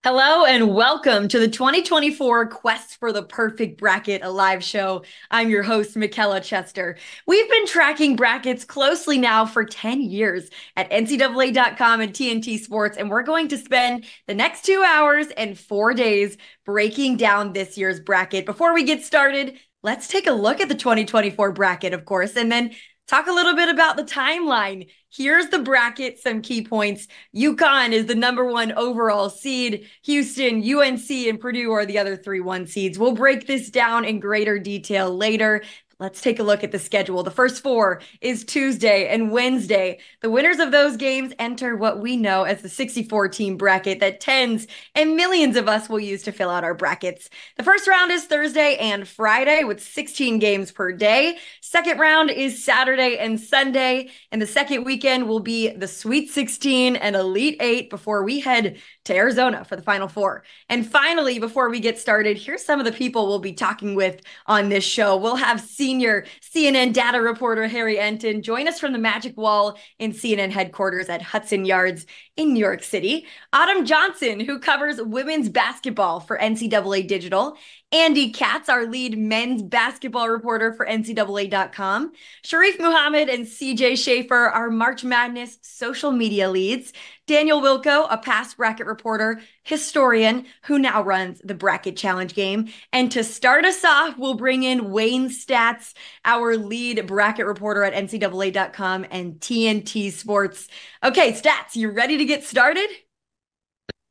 Hello and welcome to the 2024 Quest for the Perfect Bracket, a live show. I'm your host, Michaela Chester. We've been tracking brackets closely now for 10 years at NCAA.com and TNT Sports, and we're going to spend the next 2 hours and 4 days breaking down this year's bracket. Before we get started, let's take a look at the 2024 bracket, of course, and then talk a little bit about the timeline. Here's the bracket, some key points. UConn is the number one overall seed. Houston, UNC, and Purdue are the other 3-1 seeds. We'll break this down in greater detail later. Let's take a look at the schedule. The first four is Tuesday and Wednesday. The winners of those games enter what we know as the 64-team bracket that tens and millions of us will use to fill out our brackets. The first round is Thursday and Friday with 16 games per day. Second round is Saturday and Sunday. And the second weekend will be the Sweet 16 and Elite 8 before we head to Arizona for the Final Four. And finally, before we get started, here's some of the people we'll be talking with on this show. We'll have senior CNN data reporter Harry Enton join us from the Magic Wall in CNN headquarters at Hudson Yards in New York City. Autumn Johnson, who covers women's basketball for NCAA Digital. Andy Katz, our lead men's basketball reporter for NCAA.com. Sharif Muhammad and CJ Schaefer, our March Madness social media leads. Daniel Wilco, a past bracket reporter, historian, who now runs the Bracket Challenge game. And to start us off, we'll bring in Wayne Stats, our lead bracket reporter at NCAA.com and TNT Sports. Okay, Stats, you ready to get started?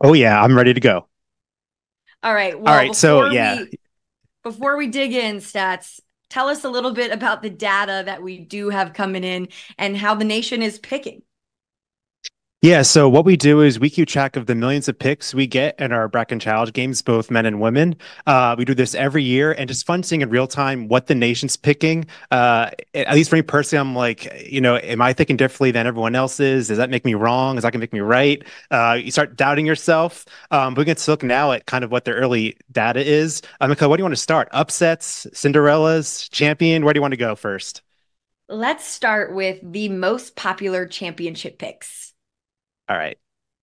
Oh yeah, I'm ready to go. All right. All Well, right, so yeah. before we dig in, Stats, tell us a little bit about the data that we do have coming in and how the nation is picking. Yeah, so what we do is we keep track of the millions of picks we get in our bracket challenge games, both men and women. We do this every year, and just fun seeing in real time what the nation's picking. At least for me personally, I'm like, am I thinking differently than everyone else is? Does that make me wrong? Is that gonna make me right? You start doubting yourself. But we can look now at kind of what the early data is. Mikhail, what do you want to start? Upsets, Cinderellas, champion? Where do you want to go first? Let's start with the most popular championship picks. All right.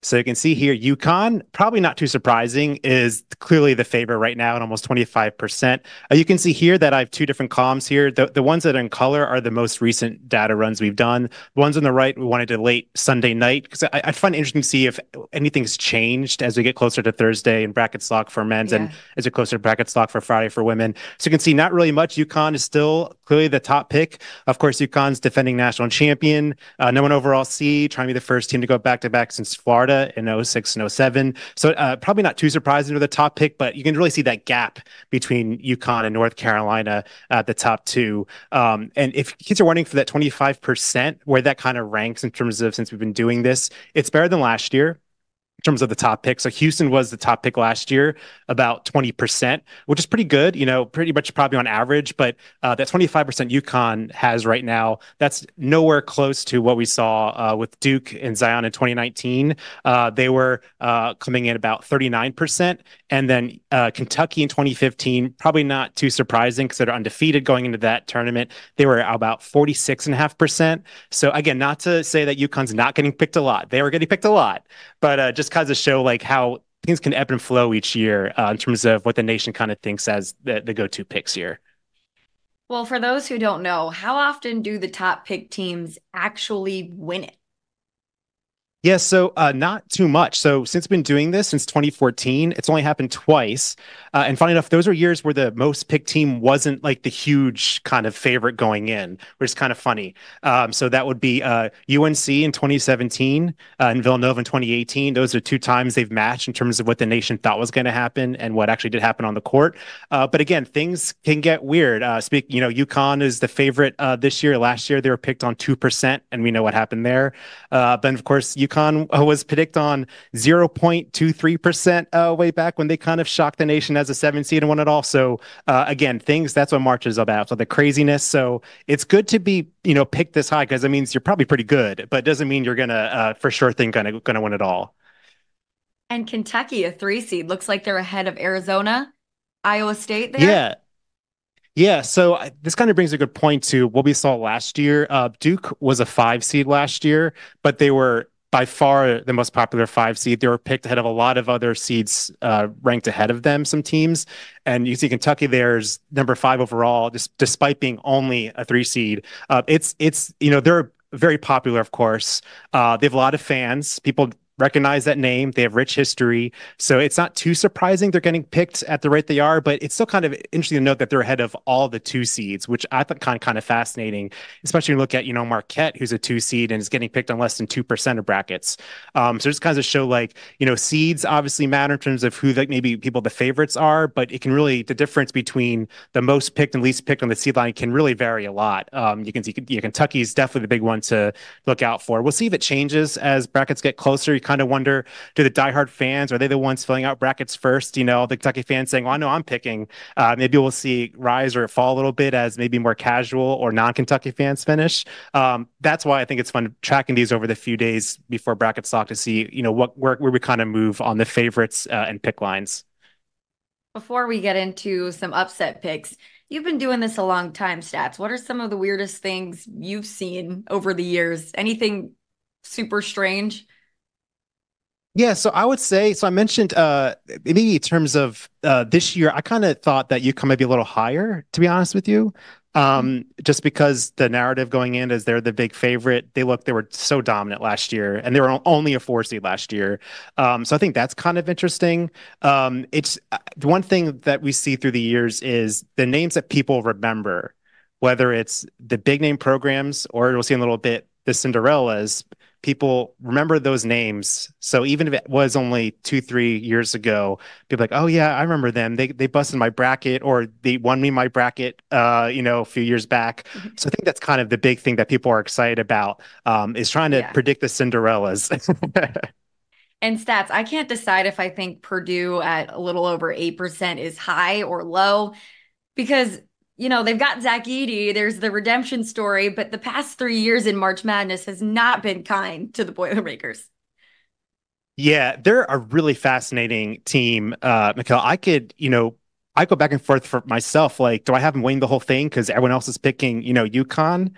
So you can see here, UConn, probably not too surprising, is clearly the favorite right now at almost 25%. You can see here that I have two different columns here. The ones that are in color are the most recent data runs we've done. The ones on the right, we wanted to late Sunday night because I find it interesting to see if anything's changed as we get closer to Thursday and bracket stock for men's and as we get closer to bracket stock for Friday for women. So you can see not really much. UConn is still clearly the top pick. Of course, UConn's defending national champion, number one overall seed, trying to be the first team to go back-to-back since Florida in 06 and 07. So probably not too surprising to the top pick, but you can really see that gap between UConn and North Carolina at the top two. And if kids are wondering for that 25%, where that kind of ranks in terms of since we've been doing this, it's better than last year in terms of the top pick. So Houston was the top pick last year, about 20%, which is pretty good, pretty much probably on average. But that 25% UConn has right now, that's nowhere close to what we saw with Duke and Zion in 2019. They were coming in about 39%. And then Kentucky in 2015, probably not too surprising because they're undefeated going into that tournament. They were about 46.5%. So again, not to say that UConn's not getting picked a lot. They were getting picked a lot, but just kind of show like how things can ebb and flow each year in terms of what the nation kind of thinks as the go-to picks here. Well, for those who don't know, how often do the top pick teams actually win it? Yeah, so not too much. So since we've been doing this since 2014, it's only happened twice. And funny enough, those are years where the most picked team wasn't like the huge kind of favorite going in, which is kind of funny. So that would be UNC in 2017 and Villanova in 2018. Those are two times they've matched in terms of what the nation thought was going to happen and what actually did happen on the court. But again, things can get weird. UConn is the favorite this year. Last year, they were picked on 2%, and we know what happened there. But of course, UConn was picked on 0.23% way back when they kind of shocked the nation as a 7 seed and won it all. So again, that's what March is about. So the craziness. So it's good to be, picked this high because that means you're probably pretty good, but it doesn't mean you're gonna for sure think gonna win it all. And Kentucky, a 3 seed, looks like they're ahead of Arizona, Iowa State there. Yeah. Yeah, so this kind of brings a good point to what we saw last year. Duke was a 5 seed last year, but they were by far the most popular 5 seed. They were picked ahead of a lot of other seeds ranked ahead of them, some teams. And you see Kentucky there's number 5 overall, just despite being only a 3 seed. They're very popular, of course. They have a lot of fans. People recognize that name. They have rich history. So it's not too surprising they're getting picked at the rate they are, but it's still kind of interesting to note that they're ahead of all the 2 seeds, which I thought kind of fascinating, especially when you look at, Marquette, who's a 2 seed and is getting picked on less than 2% of brackets. So just kind of show like, seeds obviously matter in terms of who maybe people the favorites are, but it can really, the difference between the most picked and least picked on the seed line can really vary a lot. You can see Kentucky's definitely the big one to look out for. We'll see if it changes as brackets get closer. You kind of wonder, do the diehard fans, are they the ones filling out brackets first? The Kentucky fans saying, well, I know I'm picking. Maybe we'll see rise or fall a little bit as maybe more casual or non-Kentucky fans finish. That's why I think it's fun tracking these over the few days before brackets lock to see, where we kind of move on the favorites and pick lines. Before we get into some upset picks, you've been doing this a long time, Stats. What are some of the weirdest things you've seen over the years? Anything super strange? Yeah, so I would say, so I mentioned maybe in terms of this year, I kind of thought that UConn might be a little higher, to be honest with you. Just because the narrative going in is they're the big favorite. They were so dominant last year, and they were only a 4 seed last year. So I think that's kind of interesting. It's the one thing that we see through the years is the names that people remember, whether it's the big name programs or we'll see in a little bit the Cinderellas. People remember those names. So even if it was only 2, 3 years ago, people are like, oh yeah, I remember them. They busted my bracket or they won me my bracket, a few years back. So I think that's kind of the big thing that people are excited about, is trying to Yeah. predict the Cinderellas. And Stats, I can't decide if I think Purdue at a little over 8% is high or low because, they've got Zach Edey, there's the redemption story, but the past 3 years in March Madness has not been kind to the Boilermakers. Yeah, they're a really fascinating team, Mikhail. I go back and forth for myself. Like, do I have them winning the whole thing because everyone else is picking, UConn?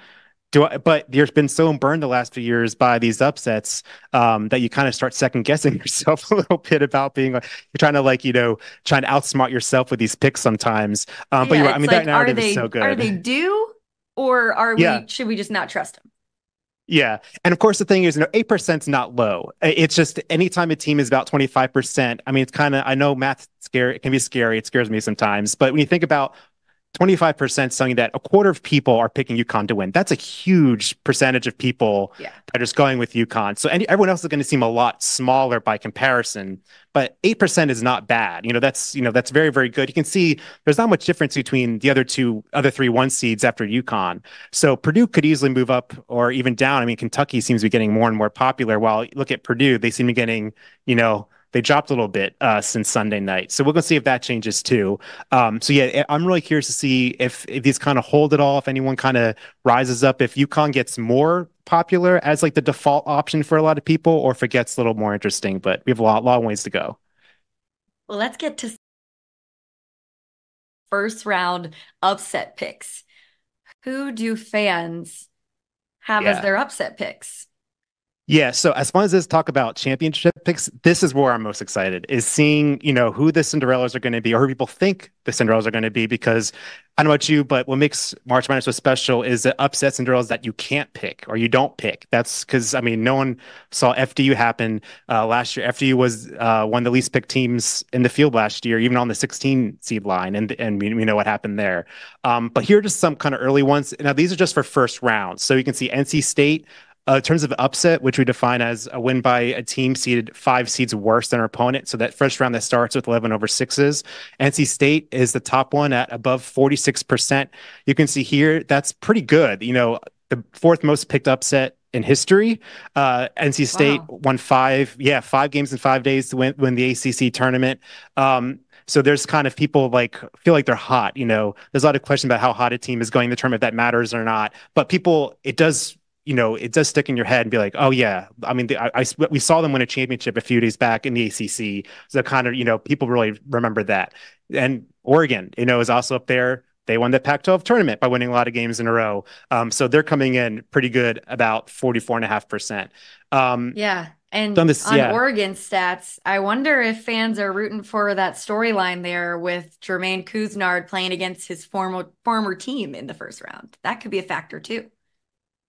But there's been so burned the last few years by these upsets that you kind of start second guessing yourself a little bit about being like you're trying to trying to outsmart yourself with these picks sometimes. But Yeah, you're right. I it's mean, that like, are narrative is so they good. due or Yeah. should we just not trust them? Yeah. And of course, the thing is, 8% is not low. It's just anytime a team is about 25%, I mean, it's kind of, I know math's scary. It can be scary. It scares me sometimes. But when you think about 25% saying that a quarter of people are picking UConn to win. That's a huge percentage of people Yeah. that are just going with UConn. So everyone else is going to seem a lot smaller by comparison, but 8% is not bad. That's very, very good. You can see there's not much difference between the other 3 1 seeds after UConn. So Purdue could easily move up or even down. I mean, Kentucky seems to be getting more and more popular. While look at Purdue, they seem to be getting, they dropped a little bit since Sunday night. So we're going to see if that changes too. So yeah, I'm really curious to see if these kind of hold it all, if anyone kind of rises up, if UConn gets more popular as like the default option for a lot of people, or if it gets a little more interesting. But we have a long ways to go. Well, let's get to first round upset picks. Who do fans have as Yeah. their upset picks? Yeah, so as fun as this talk about championship picks, this is where I'm most excited is seeing, who the Cinderellas are going to be or who people think the Cinderellas are going to be because I don't know about you, but what makes March Madness so special is the upset Cinderellas that you can't pick or you don't pick. That's because, I mean, no one saw FDU happen last year. FDU was one of the least picked teams in the field last year, even on the 16 seed line, and we know what happened there. But here are just some kind of early ones. Now, these are just for first round. So you can see NC State. In terms of upset, which we define as a win by a team seeded 5 seeds worse than our opponent. So that first round that starts with 11 over sixes. NC State is the top one at above 46%. You can see here, that's pretty good. The 4th most picked upset in history. NC State Wow. won 5 games in 5 days to win the ACC tournament. So there's kind of people feel like they're hot. There's a lot of question about how hot a team is going in the tournament, if that matters or not. But it does stick in your head and be like, oh yeah. I mean, we saw them win a championship a few days back in the ACC. So kind of, people really remember that. And Oregon, is also up there. They won the Pac-12 tournament by winning a lot of games in a row. So they're coming in pretty good, about 44.5%. Yeah. On And this, on yeah. Oregon stats, I wonder if fans are rooting for that storyline there with Jermaine Couisnard playing against his former team in the first round. That could be a factor too.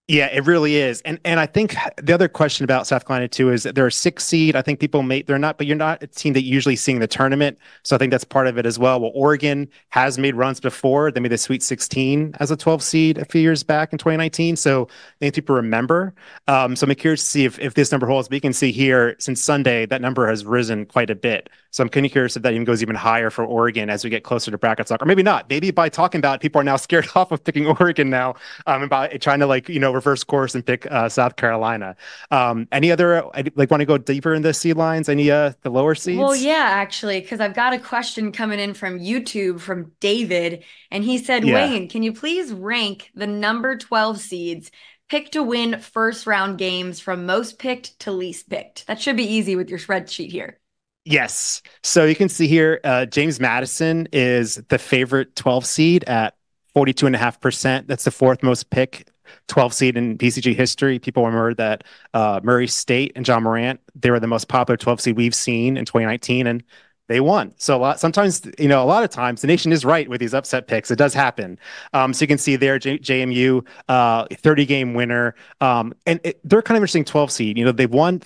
Yeah, it really is. And I think the other question about South Carolina too is that they're a 6 seed. I think people may they're not, but you're not a team that you usually see in the tournament. So I think that's part of it as well. Well, Oregon has made runs before. They made the Sweet 16 as a 12 seed a few years back in 2019. So I think people remember. So I'm curious to see if this number holds. But you can see here since Sunday, that number has risen quite a bit. So I'm kind of curious if that even goes even higher for Oregon as we get closer to bracket talk, or maybe not. Maybe by talking about it, people are now scared off of picking Oregon now, about trying to reverse course and pick South Carolina. Any other want to go deeper in the seed lines? Any the lower Well, seeds? yeah, actually, because I've got a question coming in from YouTube from David, and he said, Yeah. Wayne, can you please rank the number 12 seeds picked to win first round games from most picked to least picked? That should be easy with your spreadsheet here. Yes. So you can see here, James Madison is the favorite 12 seed at 42.5%. That's the fourth most pick 12 seed in PCG history. People remember that Murray State and John Morant, they were the most popular 12 seed we've seen in 2019, and they won. So a lot of times the nation is right with these upset picks. It does happen. So you can see there, JMU, 30 game winner. They're kind of interesting 12 seed. They've won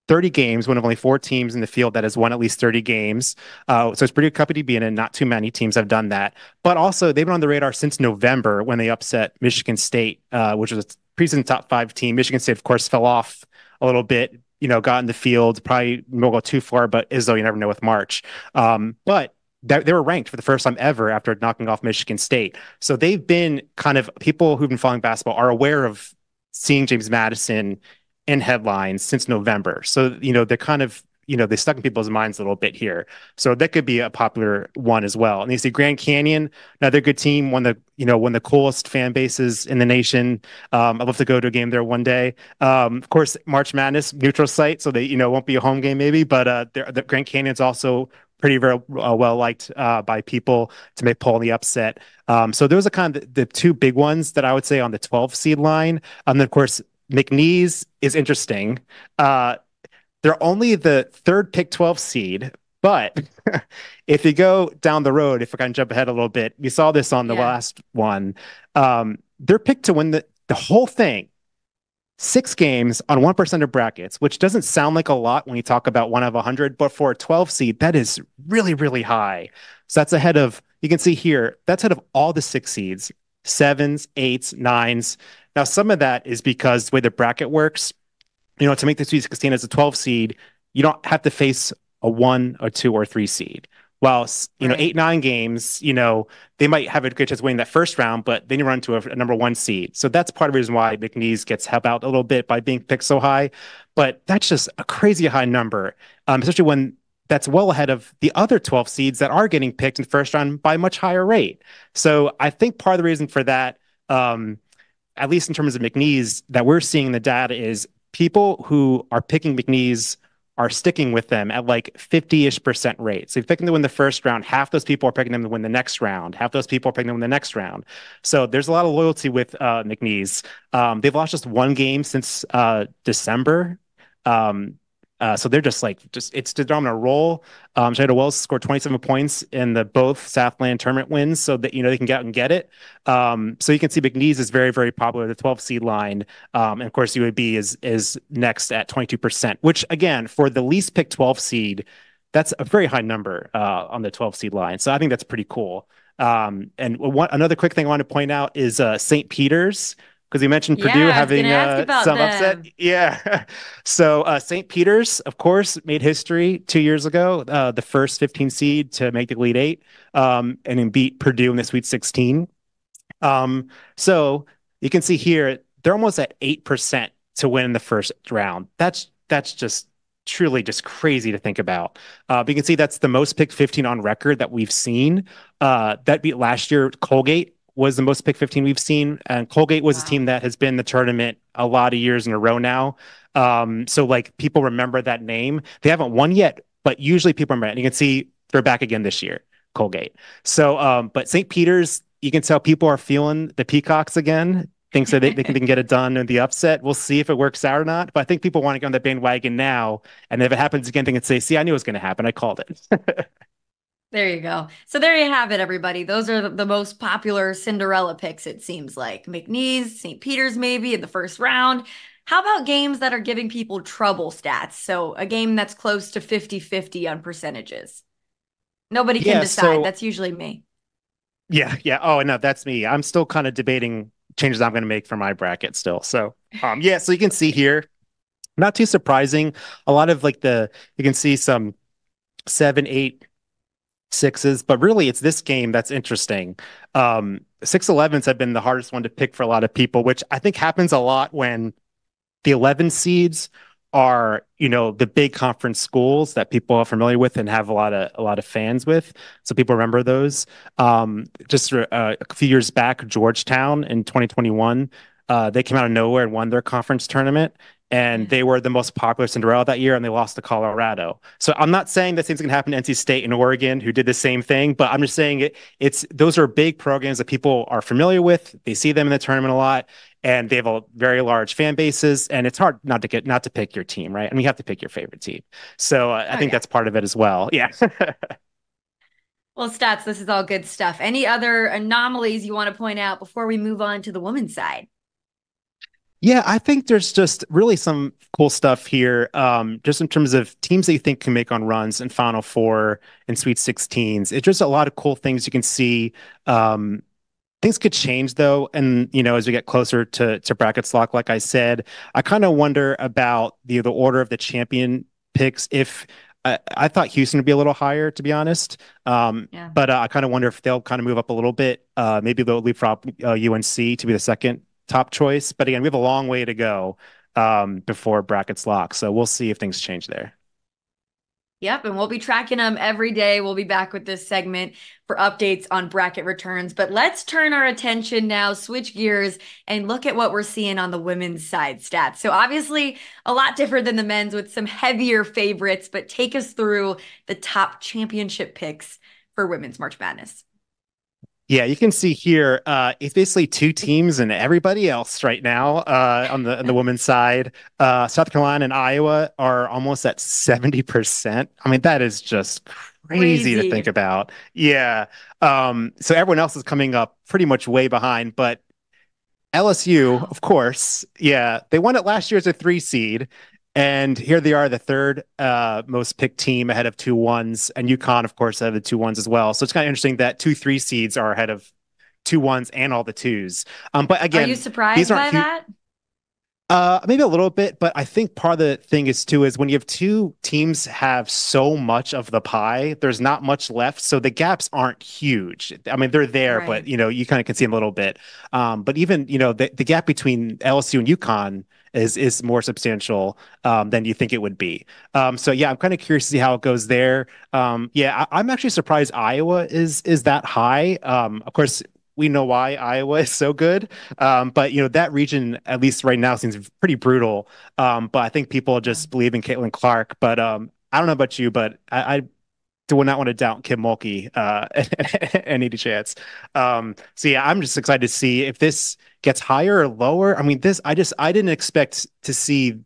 30 games, one of only four teams in the field that has won at least 30 games. So it's pretty good company to be in, and not too many teams have done that. But also, they've been on the radar since November when they upset Michigan State, which was a preseason top five team. Michigan State, of course, fell off a little bit, got in the field, probably won't go too far, but Izzo, you never know with March. But they were ranked for the first time ever after knocking off Michigan State. So they've been kind of people who've been following basketball are aware of seeing James Madison in headlines since November. So, they're kind of, they stuck in people's minds a little bit here. So that could be a popular one as well. And you see Grand Canyon, another good team, one of the coolest fan bases in the nation. I'd love to go to a game there one day. Of course, March Madness, neutral site, so they, won't be a home game maybe, but the Grand Canyon's also pretty very well liked by people to make pull in the upset. So those are kind of the two big ones that I would say on the 12 seed line. And then, of course, McNeese is interesting. They're only the third pick 12 seed, but if you go down the road, if I can jump ahead a little bit, we saw this on the Yeah. last one. They're picked to win the whole thing. 6 games on 1% of brackets, which doesn't sound like a lot when you talk about one of 100, but for a 12 seed, that is really, really high. So that's ahead of, you can see here, that's ahead of all the 6 seeds, sevens, eights, nines. Now, some of that is because the way the bracket works, to make the Sweet 16 as a 12 seed, you don't have to face a 1 or 2 or 3 seed. While, Right. 8, 9 games, they might have a good chance of winning that first round, but then you run into a number 1 seed. So that's part of the reason why McNeese gets helped out a little bit by being picked so high. But that's just a crazy high number, especially when that's well ahead of the other 12 seeds that are getting picked in the first round by a much higher rate. So I think part of the reason for that, at least in terms of McNeese, that we're seeing in the data is people who are picking McNeese are sticking with them at like 50-ish% rate. So if you're picking to win the first round, half those people are picking them to win the next round. Half those people are picking them to win the next round. So there's a lot of loyalty with McNeese. They've lost just one game since December. Um, so they're they're on a roll. Jada Wells scored 27 points in the both Southland tournament wins, so that they can get out and get it. So you can see McNeese is very, very popular, the 12 seed line. And of course, UAB is next at 22%, which again, for the least picked 12 seed, that's a very high number on the 12 seed line. So I think that's pretty cool. And another quick thing I want to point out is St. Peter's, because you mentioned Purdue Yeah, I was gonna having ask about some upset. them. Yeah. So St. Peter's, of course, made history 2 years ago, the first 15 seed to make the Elite Eight, and then beat Purdue in the Sweet 16. So you can see here they're almost at 8% to win in the first round. That's just truly just crazy to think about. But you can see that's the most picked 15 on record that we've seen. That beat last year. Colgate was the most picked 15 we've seen, and Colgate was a Wow. team that has been in the tournament a lot of years in a row now. So like people remember that name. They haven't won yet, but usually people remember it. And you can see they're back again this year. Colgate. So, but St. Peter's, you can tell people are feeling the Peacocks again. Thinks that they can get it done in the upset. We'll see if it works out or not. But I think people want to get on the bandwagon now. And if it happens again, they can say, see, I knew it was going to happen. I called it. There you go. So there you have it, everybody. Those are the most popular Cinderella picks, it seems like. McNeese, St. Peter's maybe in the first round. How about games that are giving people trouble stats? So a game that's close to 50-50 on percentages. Nobody can Yeah. decide. So That's usually me. yeah, yeah. Oh, no, that's me. I'm still kind of debating changes I'm going to make for my bracket still. So yeah. So you can see here, not too surprising. A lot of like you can see some 7, 8, 6s, but really it's this game that's interesting. 6-11s have been the hardest one to pick for a lot of people, which I think happens a lot when the 11 seeds are, the big conference schools that people are familiar with and have a lot of fans with. So people remember those. Just a few years back, Georgetown in 2021, they came out of nowhere and won their conference tournament. And Yeah. they were the most popular Cinderella that year, and they lost to Colorado. So I'm not saying the same thing's going to happen to NC State and Oregon, who did the same thing, but I'm just saying it's those are big programs that people are familiar with. They see them in the tournament a lot, and they have a very large fan bases, and it's hard not to pick your team, right? I mean, you have to pick your favorite team. So I Oh, think yeah. that's part of it as well. Yeah. Well, stats, this is all good stuff. Any other anomalies you want to point out before we move on to the women's side? Yeah, I think there's just really some cool stuff here, just in terms of teams that you think can make on runs in Final Four and Sweet 16s. It's just a lot of cool things you can see. Um, Things could change though, and as we get closer to brackets lock, like I said, I kind of wonder about the order of the champion picks. If I thought Houston would be a little higher, to be honest, Yeah. but I kind of wonder if they'll kind of move up a little bit. Maybe they'll leapfrog UNC to be the second top choice. But again, we have a long way to go before brackets lock, so we'll see if things change there. Yep, and we'll be tracking them every day. We'll be back with this segment for updates on bracket returns. But let's turn our attention now, switch gears, and look at what we're seeing on the women's side stats. So, obviously, a lot different than the men's with some heavier favorites, but take us through the top championship picks for women's March Madness. Yeah, you can see here, it's basically two teams and everybody else right now on the women's side. South Carolina and Iowa are almost at 70%. I mean, that is just crazy to think Crazy. about. Yeah. So everyone else is coming up pretty much way behind, but LSU, Wow. of course, yeah, they won it last year as a 3 seed, and here they are, the third most picked team ahead of 2 1s, and UConn, of course, ahead of the 2 1s as well. So it's kind of interesting that 2 3 seeds are ahead of 2 1s and all the twos. But Are you again, these surprised aren't by huge. that? Maybe a little bit, but I think part of the thing is too is when you have two teams have so much of the pie, there's not much left, so the gaps aren't huge. I mean, they're there, but Right. you kind of can see them a little bit. But even the gap between LSU and UConn is more substantial than you think it would be. So yeah, I'm kind of curious to see how it goes there. Yeah, I'm actually surprised Iowa is that high. Of course, we know why Iowa is so good. But that region, at least right now, seems pretty brutal. But I think people Yeah. just believe in Caitlin Clark. But I don't know about you, but I do not want to doubt Kim Mulkey any chance. So yeah, I'm just excited to see if this gets higher or lower. I mean, I didn't expect to see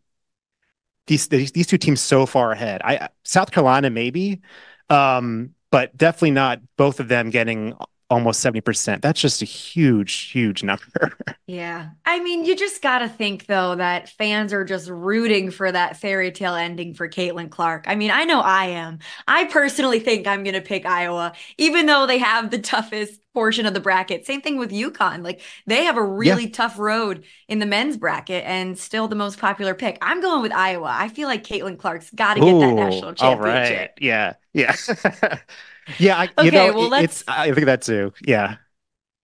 these two teams so far ahead. I South Carolina maybe, but definitely not both of them getting almost 70%. That's just a huge number. Yeah. I mean, you just got to think, though, that fans are just rooting for that fairy tale ending for Caitlin Clark. I mean, I know I am. I personally think I'm going to pick Iowa, even though they have the toughest portion of the bracket. Same thing with UConn. Like, they have a Yeah. really tough road in the men's bracket and still the most popular pick. I'm going with Iowa. I feel like Caitlin Clark's got to get that Ooh, national all right. championship. Yeah. Yeah. Yeah, Okay, well, it's I think that too. Yeah.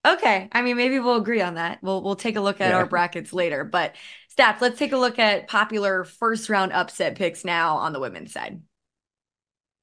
Okay. I mean, maybe we'll agree on that. We'll take a look at our Yeah. brackets later. But stats, let's take a look at popular first round upset picks now on the women's side.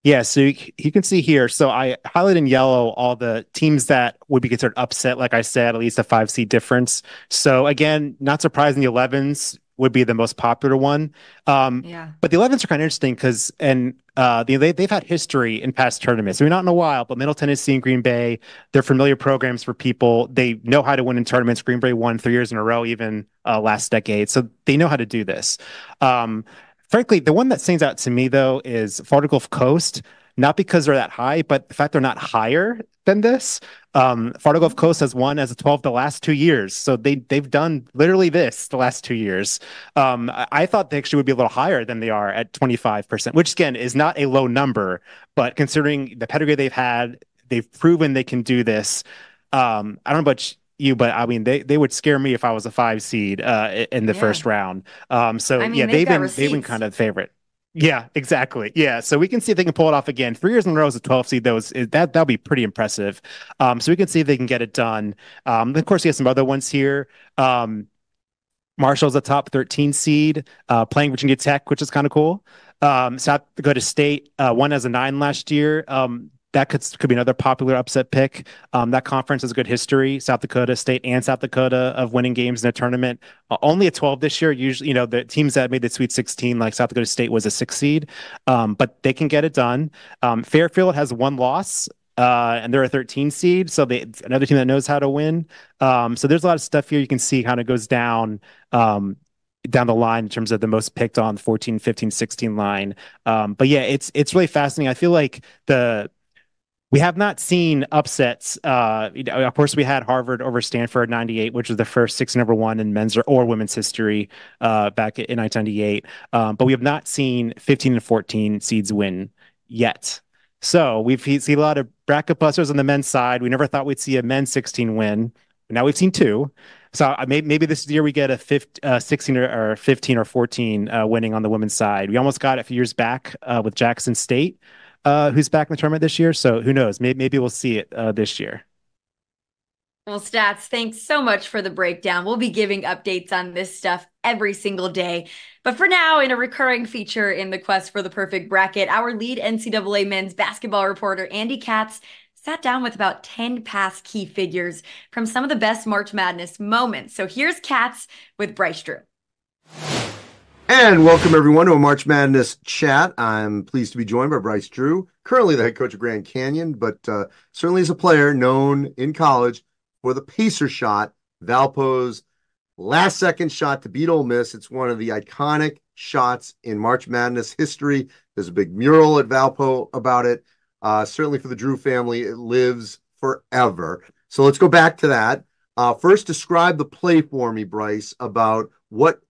Yeah, so you can see here. So I highlighted in yellow all the teams that would be considered upset, like I said, at least a 5 seed difference. So again, not surprising the 11s. would be the most popular one. Um, Yeah. but the 11s are kind of interesting because, they've had history in past tournaments. I mean, not in a while, but Middle Tennessee and Green Bay, they're familiar programs for people. They know how to win in tournaments. Green Bay won 3 years in a row, even last decade. So they know how to do this. Um, Frankly, the one that stands out to me, though, is Florida Gulf Coast, not because they're that high, but the fact they're not higher than this. Florida Gulf Coast has won as a 12 the last 2 years. So they've done literally this the last 2 years. I thought they actually would be a little higher than they are at 25%, which again is not a low number, but considering the pedigree they've had, they've proven they can do this. I don't know about you, but I mean they would scare me if I was a 5 seed in the Yeah. first round. So I yeah, mean, they've got they've been receipts. kind of the favorite. Yeah, exactly. Yeah, so we can see if they can pull it off again. 3 years in a row as a 12 seed, though, that'll be pretty impressive. So we can see if they can get it done. Of course, you have some other ones here. Marshall's a top 13 seed, playing Virginia Tech, which is kind of cool. South Dakota State won as a 9 last year. That could be another popular upset pick. That conference has good history. South Dakota State and South Dakota of winning games in a tournament. Only a 12 this year. Usually, the teams that made the Sweet 16, like South Dakota State, was a 6 seed, but they can get it done. Fairfield has one loss. And they're a 13 seed, so another team that knows how to win. So there's a lot of stuff here you can see kind of goes um, down the line in terms of the most picked on 14, 15, 16 line. But yeah, it's really fascinating. I feel like the we have not seen upsets. Of course, we had Harvard over Stanford 98, which was the first 6 number 1 in men's or women's history back in 1998. But we have not seen 15 and 14 seeds win yet. So we've seen a lot of bracket busters on the men's side. We never thought we'd see a men's 16 win. Now we've seen two. So maybe this year we get a 16 or 15 or 14 winning on the women's side. We almost got it a few years back with Jackson State, who's back in the tournament this year. So who knows? Maybe we'll see it this year. Well, Stats, thanks so much for the breakdown. We'll be giving updates on this stuff every single day. But for now, in a recurring feature in the quest for the perfect bracket, our lead NCAA men's basketball reporter, Andy Katz, sat down with about 10 past key figures from some of the best March Madness moments. So here's Katz with Bryce Drew. And welcome everyone to a March Madness chat. I'm pleased to be joined by Bryce Drew, currently the head coach of Grand Canyon, but certainly as a player known in college for the pacer shot, Valpo's last second shot to beat Ole Miss. It's one of the iconic shots in March Madness history. There's a big mural at Valpo about it. Certainly for the Drew family, it lives forever. So let's go back to that. First, describe the play for me, Bryce, about what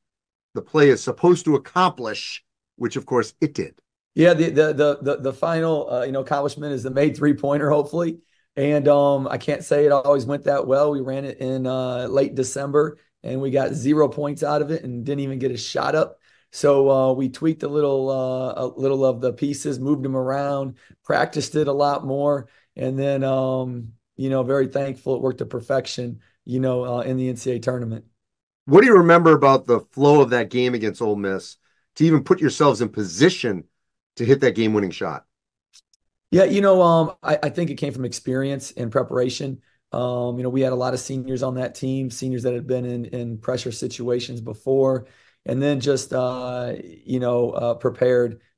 the play is supposed to accomplish, which of course it did. Yeah, the final accomplishment is the made 3-pointer, hopefully. And I can't say it always went that well. We ran it in late December and we got 0 points out of it and didn't even get a shot up. So we tweaked a little of the pieces, moved them around, practiced it a lot more, and then very thankful it worked to perfection, in the NCAA tournament. What do you remember about the flow of that game against Ole Miss to even put yourselves in position to hit that game-winning shot? Yeah, I think it came from experience and preparation. We had a lot of seniors on that team, seniors that had been in pressure situations before, and then just prepared.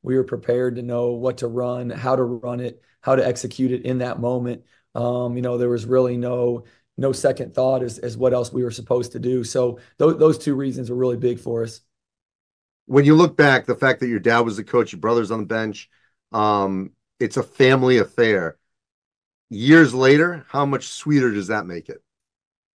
We were prepared to know what to run, how to run it, how to execute it in that moment. There was really no second thought as what else we were supposed to do. So those two reasons were really big for us. When you look back, the fact that your dad was the coach, your brother's on the bench, it's a family affair. Years later, how much sweeter does that make it?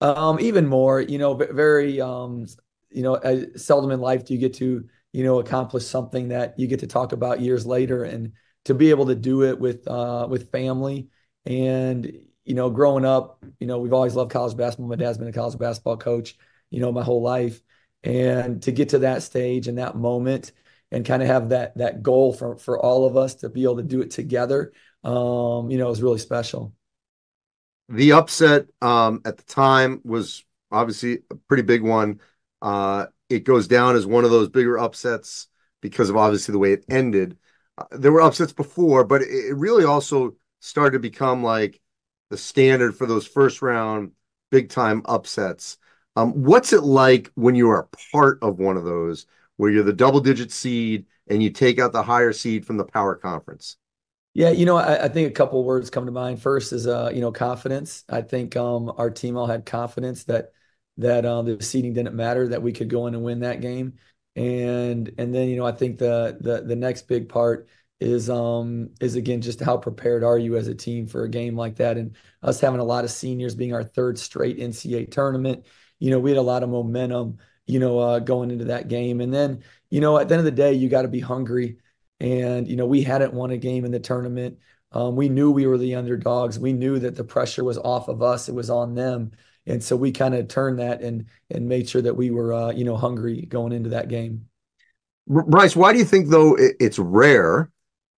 Even more, very, seldom in life do you get to, accomplish something that you get to talk about years later, and to be able to do it with family. And, growing up, we've always loved college basketball. My dad's been a college basketball coach, my whole life. And to get to that stage and that moment and kind of have that goal for all of us to be able to do it together, is really special. The upset at the time was obviously a pretty big one. It goes down as one of those bigger upsets because of obviously the way it ended. There were upsets before, but it really also started to become like the standard for those first round big time upsets. What's it like when you are part of one of those where you're the double-digit seed and you take out the higher seed from the power conference? Yeah, I think a couple of words come to mind. First is confidence. I think our team all had confidence that the seeding didn't matter, that we could go in and win that game. And then I think the next big part is again just how prepared are you as a team for a game like that, and us having a lot of seniors being our third straight NCAA tournament. We had a lot of momentum, going into that game. And then at the end of the day, you got to be hungry. And we hadn't won a game in the tournament. We knew we were the underdogs. We knew that the pressure was off of us; it was on them. And so we kind of turned that and made sure that we were hungry going into that game. Bryce, why do you think though it's rare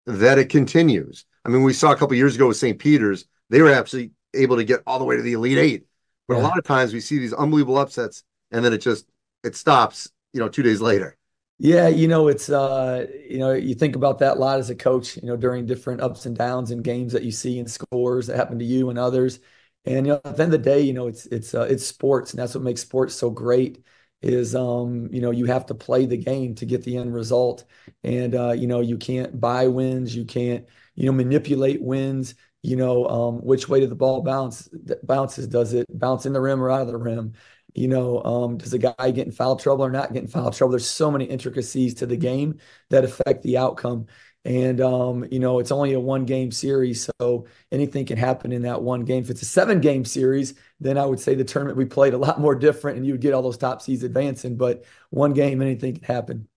that it continues? I mean, we saw a couple years ago with St. Peter's; they were actually able to get all the way to the Elite Eight. But a Yeah. lot of times we see these unbelievable upsets, and then it stops. 2 days later. Yeah, it's you think about that a lot as a coach, during different ups and downs in games that you see and scores that happen to you and others. And at the end of the day, it's sports, and that's what makes sports so great is you have to play the game to get the end result. And you can't buy wins, you can't, manipulate wins, which way did the ball bounces? Does it bounce in the rim or out of the rim? Does a guy get in foul trouble or not get in foul trouble? There's so many intricacies to the game that affect the outcome. And, it's only a 1 game series. So anything can happen in that 1 game. If it's a 7 game series, then I would say the tournament we played a lot more different and you would get all those top seeds advancing. But 1 game, anything can happen.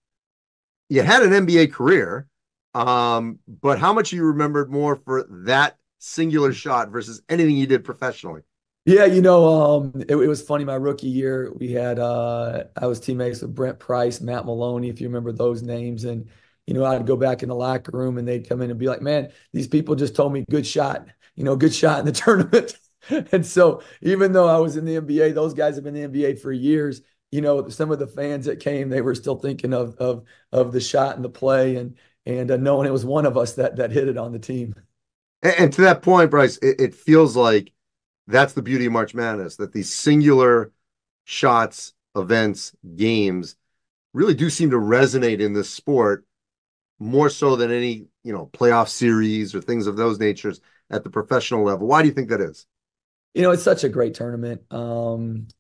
You had an NBA career, but how much you remembered more for that singular shot versus anything you did professionally? Yeah, it was funny. My rookie year, I was teammates with Brent Price, Matt Maloney, if you remember those names. And, I'd go back in the locker room and they'd come in and be like, man, these people just told me good shot, good shot in the tournament. And so even though I was in the NBA, those guys have been in the NBA for years. Some of the fans that came, they were still thinking of the shot and the play and knowing it was one of us that hit it on the team. And to that point, Bryce, it feels like that's the beauty of March Madness, that these singular shots, events, games really do seem to resonate in this sport more so than any, playoff series or things of those natures at the professional level. Why do you think that is? It's such a great tournament.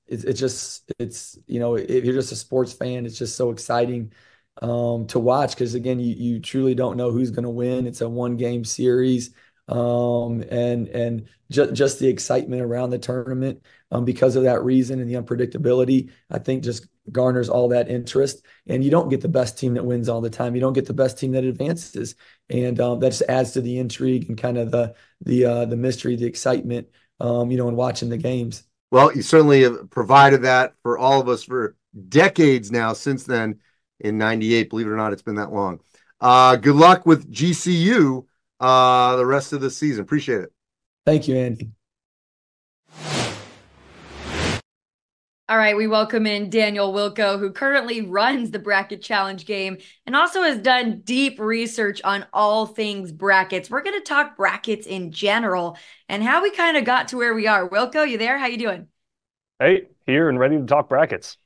It's if you're just a sports fan, it's just so exciting to watch because again, you truly don't know who's going to win. It's a 1 game series, and just the excitement around the tournament because of that reason and the unpredictability, I think just garners all that interest. And you don't get the best team that wins all the time. You don't get the best team that advances, and that just adds to the intrigue and kind of the mystery, the excitement, in watching the games. Well, you certainly have provided that for all of us for decades now since then in 98. Believe it or not, it's been that long. Good luck with GCU the rest of the season. Appreciate it. Thank you, Andy. All right, we welcome in Daniel Wilco, who currently runs the Bracket Challenge game and also has done deep research on all things brackets. We're going to talk brackets in general and how we kind of got to where we are. Wilco, you there? How you doing? Hey, here and ready to talk brackets.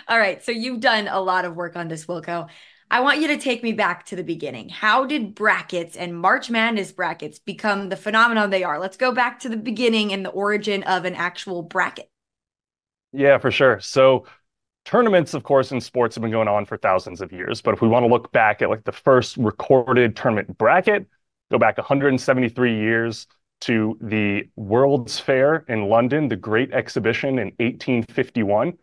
All right, so you've done a lot of work on this, Wilco. I want you to take me back to the beginning. How did brackets and March Madness brackets become the phenomenon they are? Let's go back to the beginning and the origin of an actual bracket. Yeah, for sure. So tournaments, of course, in sports have been going on for thousands of years. But if we want to look back at like the first recorded tournament bracket, go back 173 years to the World's Fair in London, the Great Exhibition in 1851.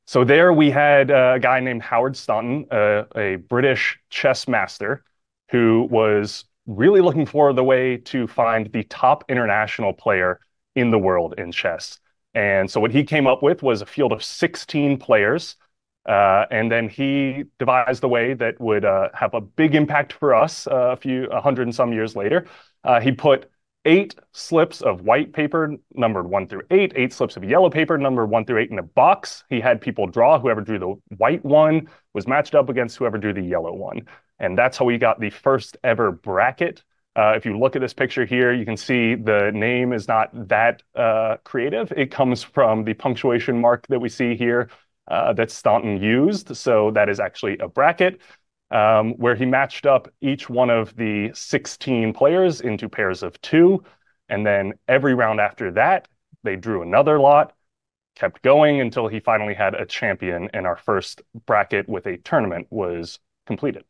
So there we had a guy named Howard Staunton, a British chess master, who was really looking for the way to find the top international player in the world in chess. And so what he came up with was a field of 16 players. And then he devised a way that would have a big impact for us a hundred and some years later. He put 8 slips of white paper numbered 1 through 8, 8 slips of yellow paper numbered 1 through 8 in a box. He had people draw. Whoever drew the white one was matched up against whoever drew the yellow one. And that's how we got the first ever bracket If you look at this picture here, you can see the name is not that creative. It comes from the punctuation mark that we see here that Staunton used. So that is actually a bracket where he matched up each one of the 16 players into pairs of 2. And then every round after that, they drew another lot, kept going until he finally had a champion, and our first bracket with a tournament was completed.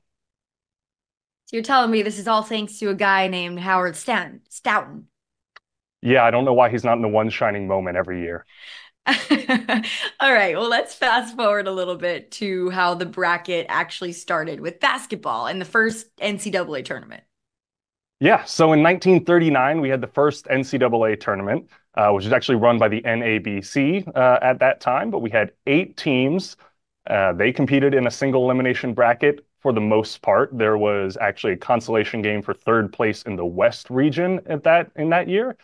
So you're telling me this is all thanks to a guy named Howard Stoughton. Yeah, I don't know why he's not in the one shining moment every year. All right, well, let's fast forward a little bit to how the bracket actually started with basketball and the first NCAA tournament. Yeah, so in 1939, we had the first NCAA tournament, which was actually run by the NABC at that time, but we had 8 teams. They competed in a single elimination bracket for the most part. There was actually a consolation game for 3rd place in the West region in that year.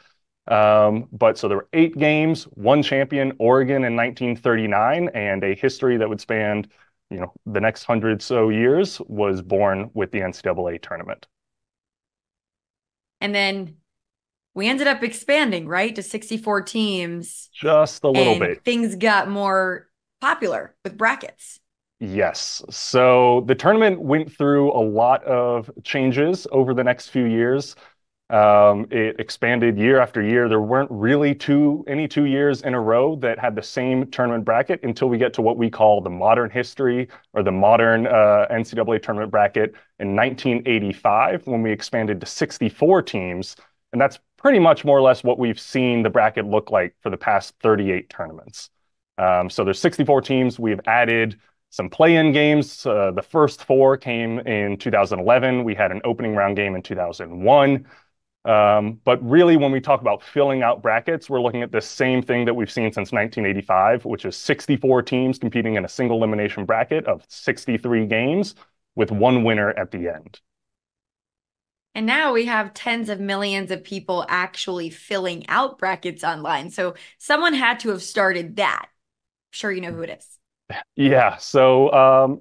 But so there were 8 games, 1 champion, Oregon in 1939, and a history that would span, the next 100 so years was born with the NCAA tournament. And then we ended up expanding, right, to 64 teams. Just a little bit. Things got more popular with brackets. Yes. So the tournament went through a lot of changes over the next few years. It expanded year after year. There weren't really any 2 years in a row that had the same tournament bracket until we get to what we call the modern history or the modern NCAA tournament bracket in 1985, when we expanded to 64 teams. And that's pretty much more or less what we've seen the bracket look like for the past 38 tournaments. So there's 64 teams. We've added some play-in games. The first 4 came in 2011. We had an opening round game in 2001. But really, when we talk about filling out brackets, we're looking at the same thing that we've seen since 1985, which is 64 teams competing in a single elimination bracket of 63 games with 1 winner at the end. And now we have tens of millions of people actually filling out brackets online. So someone had to have started that. I'm sure you know who it is. Yeah. So,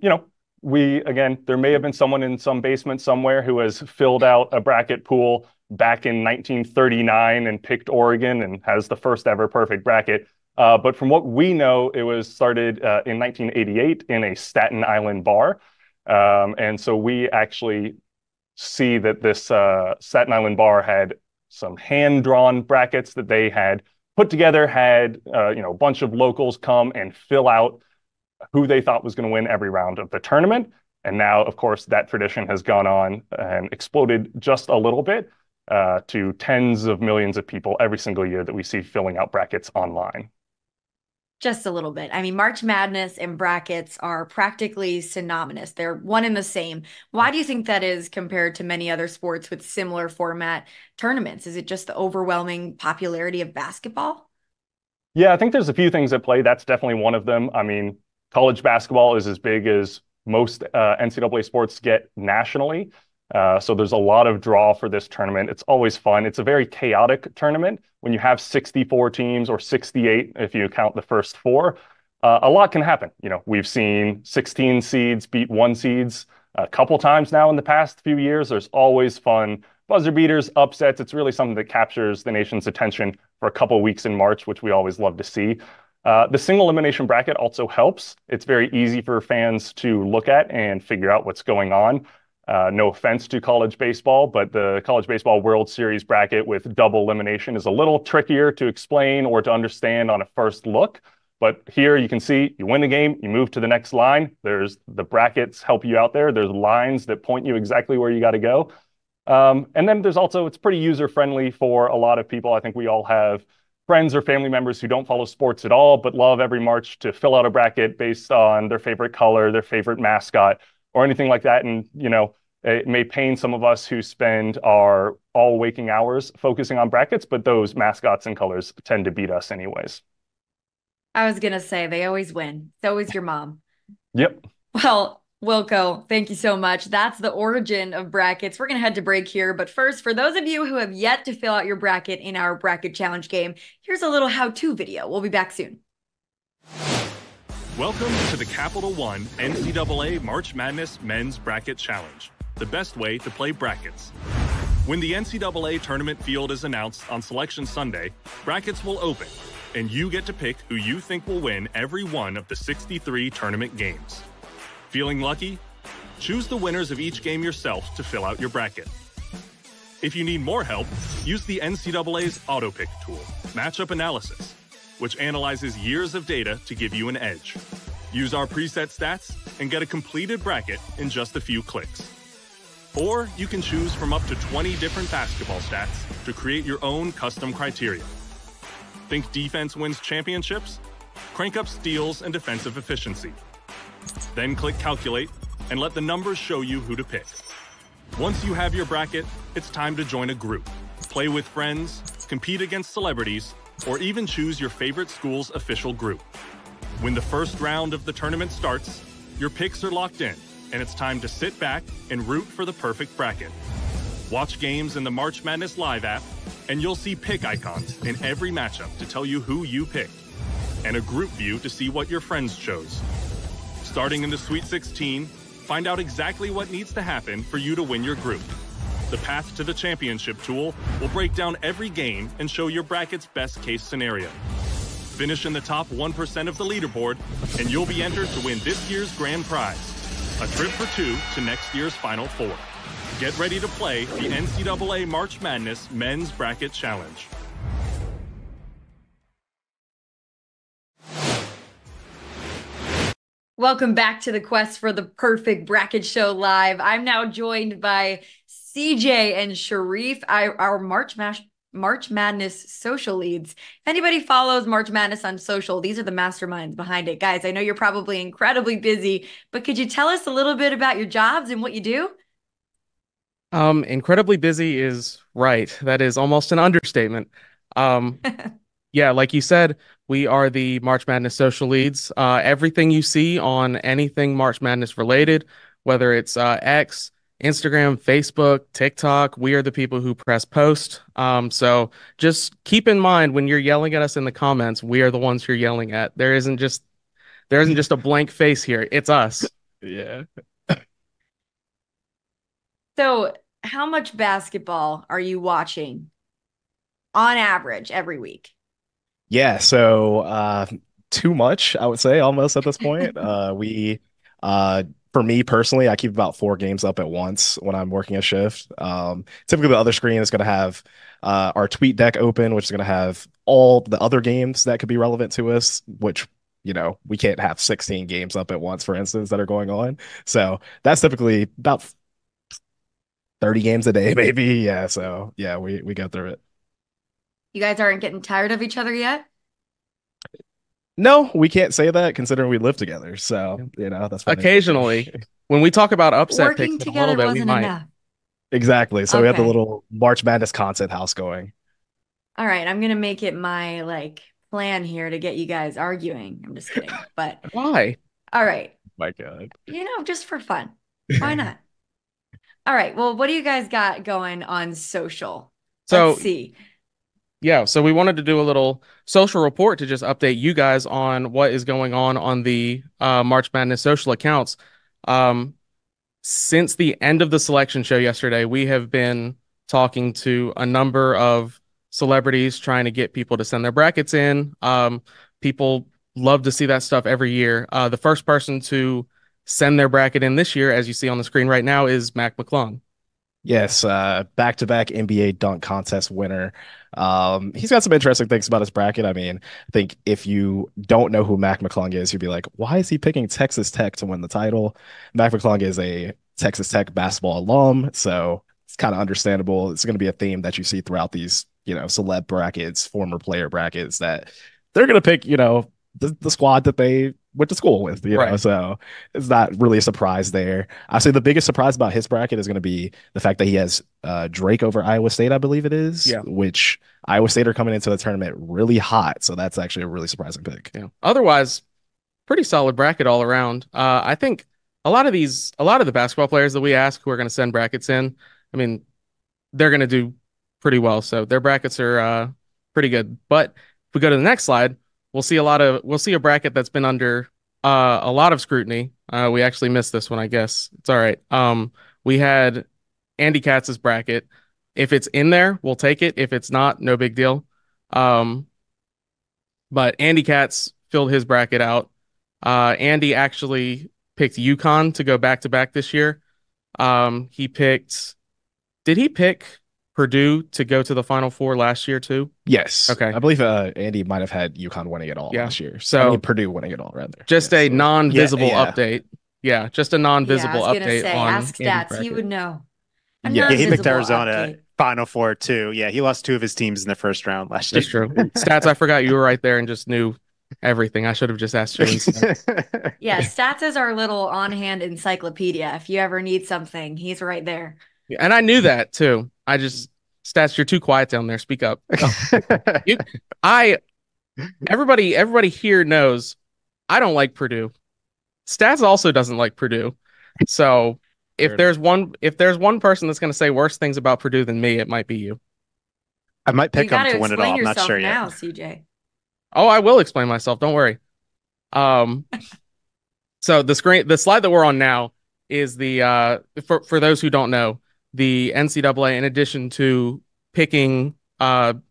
there may have been someone in some basement somewhere who has filled out a bracket pool back in 1939 and picked Oregon and has the first ever perfect bracket. But from what we know, it was started in 1988 in a Staten Island bar. And so we actually see that this Staten Island bar had some hand-drawn brackets that they had put together, had a bunch of locals come and fill out who they thought was going to win every round of the tournament. And now, of course, that tradition has gone on and exploded just a little bit to tens of millions of people every single year that we see filling out brackets online. Just a little bit. I mean, March Madness and brackets are practically synonymous. They're one and the same. Why do you think that is compared to many other sports with similar format tournaments? Is it just the overwhelming popularity of basketball? Yeah, I think there's a few things at play. That's definitely one of them. I mean, college basketball is as big as most NCAA sports get nationally. So there's a lot of draw for this tournament. It's always fun. It's a very chaotic tournament. When you have 64 teams or 68, if you count the first 4, a lot can happen. We've seen 16 seeds beat 1 seeds a couple times now in the past few years. There's always fun buzzer beaters, upsets. It's really something that captures the nation's attention for a couple of weeks in March, which we always love to see. The single elimination bracket also helps. It's very easy for fans to look at and figure out what's going on. No offense to college baseball, but the College Baseball World Series bracket with double elimination is a little trickier to explain or to understand on a first look. But here you can see you win the game, you move to the next line. There's the brackets help you out there. There's lines that point you exactly where you got to go. And then there's also, it's pretty user-friendly for a lot of people. I think we all have friends or family members who don't follow sports at all, but love every March to fill out a bracket based on their favorite color, their favorite mascot, or anything like that. And, it may pain some of us who spend our all waking hours focusing on brackets, but those mascots and colors tend to beat us anyways. I was going to say, they always win. It's always your mom. Yep. Well, Wilco, thank you so much. That's the origin of brackets. We're going to head to break here. But first, for those of you who have yet to fill out your bracket in our bracket challenge game, here's a little how-to video. We'll be back soon. Welcome to the Capital One NCAA March Madness Men's Bracket Challenge, the best way to play brackets. When the NCAA tournament field is announced on Selection Sunday, brackets will open, and you get to pick who you think will win every one of the 63 tournament games. Feeling lucky? Choose the winners of each game yourself to fill out your bracket. If you need more help, use the NCAA's AutoPick tool, Matchup Analysis, which analyzes years of data to give you an edge. Use our preset stats and get a completed bracket in just a few clicks. Or you can choose from up to 20 different basketball stats to create your own custom criteria. Think defense wins championships? Crank up steals and defensive efficiency. Then click Calculate and let the numbers show you who to pick. Once you have your bracket, it's time to join a group, play with friends, compete against celebrities, or even choose your favorite school's official group. When the first round of the tournament starts, your picks are locked in, and it's time to sit back and root for the perfect bracket. Watch games in the March Madness Live app, and you'll see pick icons in every matchup to tell you who you picked, and a group view to see what your friends chose. Starting in the Sweet 16, find out exactly what needs to happen for you to win your group. The Path to the Championship tool will break down every game and show your bracket's best-case scenario. Finish in the top 1% of the leaderboard, and you'll be entered to win this year's grand prize, a trip for two to next year's Final Four. Get ready to play the NCAA March Madness Men's Bracket Challenge. Welcome back to the Quest for the Perfect Bracket Show Live. I'm now joined by CJ and Sharif, our March Madness social leads. If anybody follows March Madness on social, these are the masterminds behind it. Guys, I know you're probably incredibly busy, but could you tell us a little bit about your jobs and what you do? Incredibly busy is right. That is almost an understatement. Yeah, like you said, we are the March Madness social leads. Everything you see on anything March Madness related, whether it's X, Instagram, Facebook, TikTok, we are the people who press post. So just keep in mind when you're yelling at us in the comments, we are the ones you're yelling at. There isn't just a blank face here. It's us. Yeah. So, how much basketball are you watching on average every week? Yeah, so too much, I would say, almost at this point. For me personally, I keep about 4 games up at once when I'm working a shift. Typically, the other screen is going to have our tweet deck open, which is going to have all the other games that could be relevant to us, which, we can't have 16 games up at once, for instance, that are going on. So that's typically about 30 games a day, maybe. Yeah, so yeah, we go through it. You guys aren't getting tired of each other yet? No, we can't say that considering we live together. So, that's occasionally when we talk about upset Working picks together a little bit, wasn't we might. enough. Exactly. So we have the Okay. little March Madness content house going. All right, I'm gonna make it my plan here to get you guys arguing. I'm just kidding. But Why? all right, My God. just for fun. Why not? All right. Well, what do you guys got going on social? So Let's see. yeah, so we wanted to do a little social report to just update you guys on what is going on the March Madness social accounts. Since the end of the selection show yesterday, we have been talking to a number of celebrities trying to get people to send their brackets in. People love to see that stuff every year. The first person to send their bracket in this year, as you see on the screen right now, is Mac McClung. Yes, back-to-back NBA dunk contest winner. He's got some interesting things about his bracket. I mean, I think if you don't know who Mac McClung is, you'd be like, why is he picking Texas Tech to win the title? Mac McClung is a Texas Tech basketball alum, so it's kind of understandable. It's going to be a theme that you see throughout these, celeb brackets, former player brackets, that they're going to pick, the squad that they went to school with, Right. So it's not really a surprise there. I say the biggest surprise about his bracket is going to be the fact that he has Drake over Iowa State, I believe it is, Yeah. which Iowa State are coming into the tournament really hot. So that's actually a really surprising pick. Yeah. Otherwise, pretty solid bracket all around. I think a lot of the basketball players that we ask who are going to send brackets in, I mean, they're going to do pretty well. So their brackets are pretty good. But if we go to the next slide, we'll see a bracket that's been under a lot of scrutiny. We actually missed this one, I guess. It's all right. We had Andy Katz's bracket. If it's in there, we'll take it. If it's not, no big deal. Um, but Andy Katz filled his bracket out. Andy actually picked UConn to go back to back this year. He picked, did he pick Purdue to go to the Final Four last year too? Yes. Okay. I believe Andy might have had UConn winning it all last year. So I mean, Purdue winning it all, rather. Just Yeah, a so- non-visible Yeah, yeah. update. Yeah, just a non-visible I was gonna update say, on ask Andy's Stats. He bracket. would know. A Yeah, Yeah, he picked non-visible Arizona update. Final Four too. Yeah, he lost 2 of his teams in the first round last year. That's true. Stats, I forgot you were right there and just knew everything. I should have just asked you instead. Yeah, Stats is our little on-hand encyclopedia. If you ever need something, he's right there. And I knew that too. Stats, you're too quiet down there. Speak up. Everybody here knows I don't like Purdue. Stats also doesn't like Purdue. So if there's one person that's going to say worse things about Purdue than me, it might be you. I might You pick got him to to win it explain all. I'm not yourself sure now, yet. CJ. Oh, I will explain myself. Don't worry. So the slide that we're on now is for those who don't know, the NCAA, in addition to picking the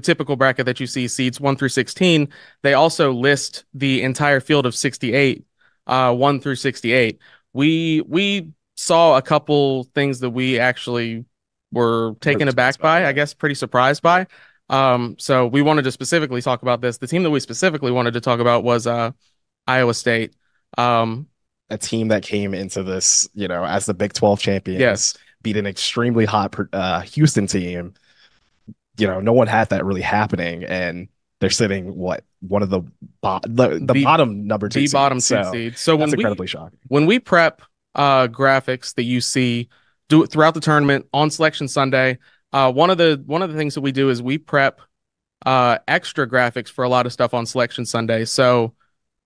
typical bracket that you see, seeds 1 through 16, they also list the entire field of 68, 1 through 68. We saw a couple things that we actually were taken aback by, I guess, pretty surprised by. So we wanted to specifically talk about this. The team that we specifically wanted to talk about was Iowa State. A team that came into this, as the Big 12 champions, Yes. beat an extremely hot Houston team. No one had that really happening, and they're sitting one of the bottom number two, bottom two so seed. So that's incredibly shocking. When we prep graphics that you see throughout the tournament on Selection Sunday, one of the things that we do is we prep extra graphics for a lot of stuff on Selection Sunday. So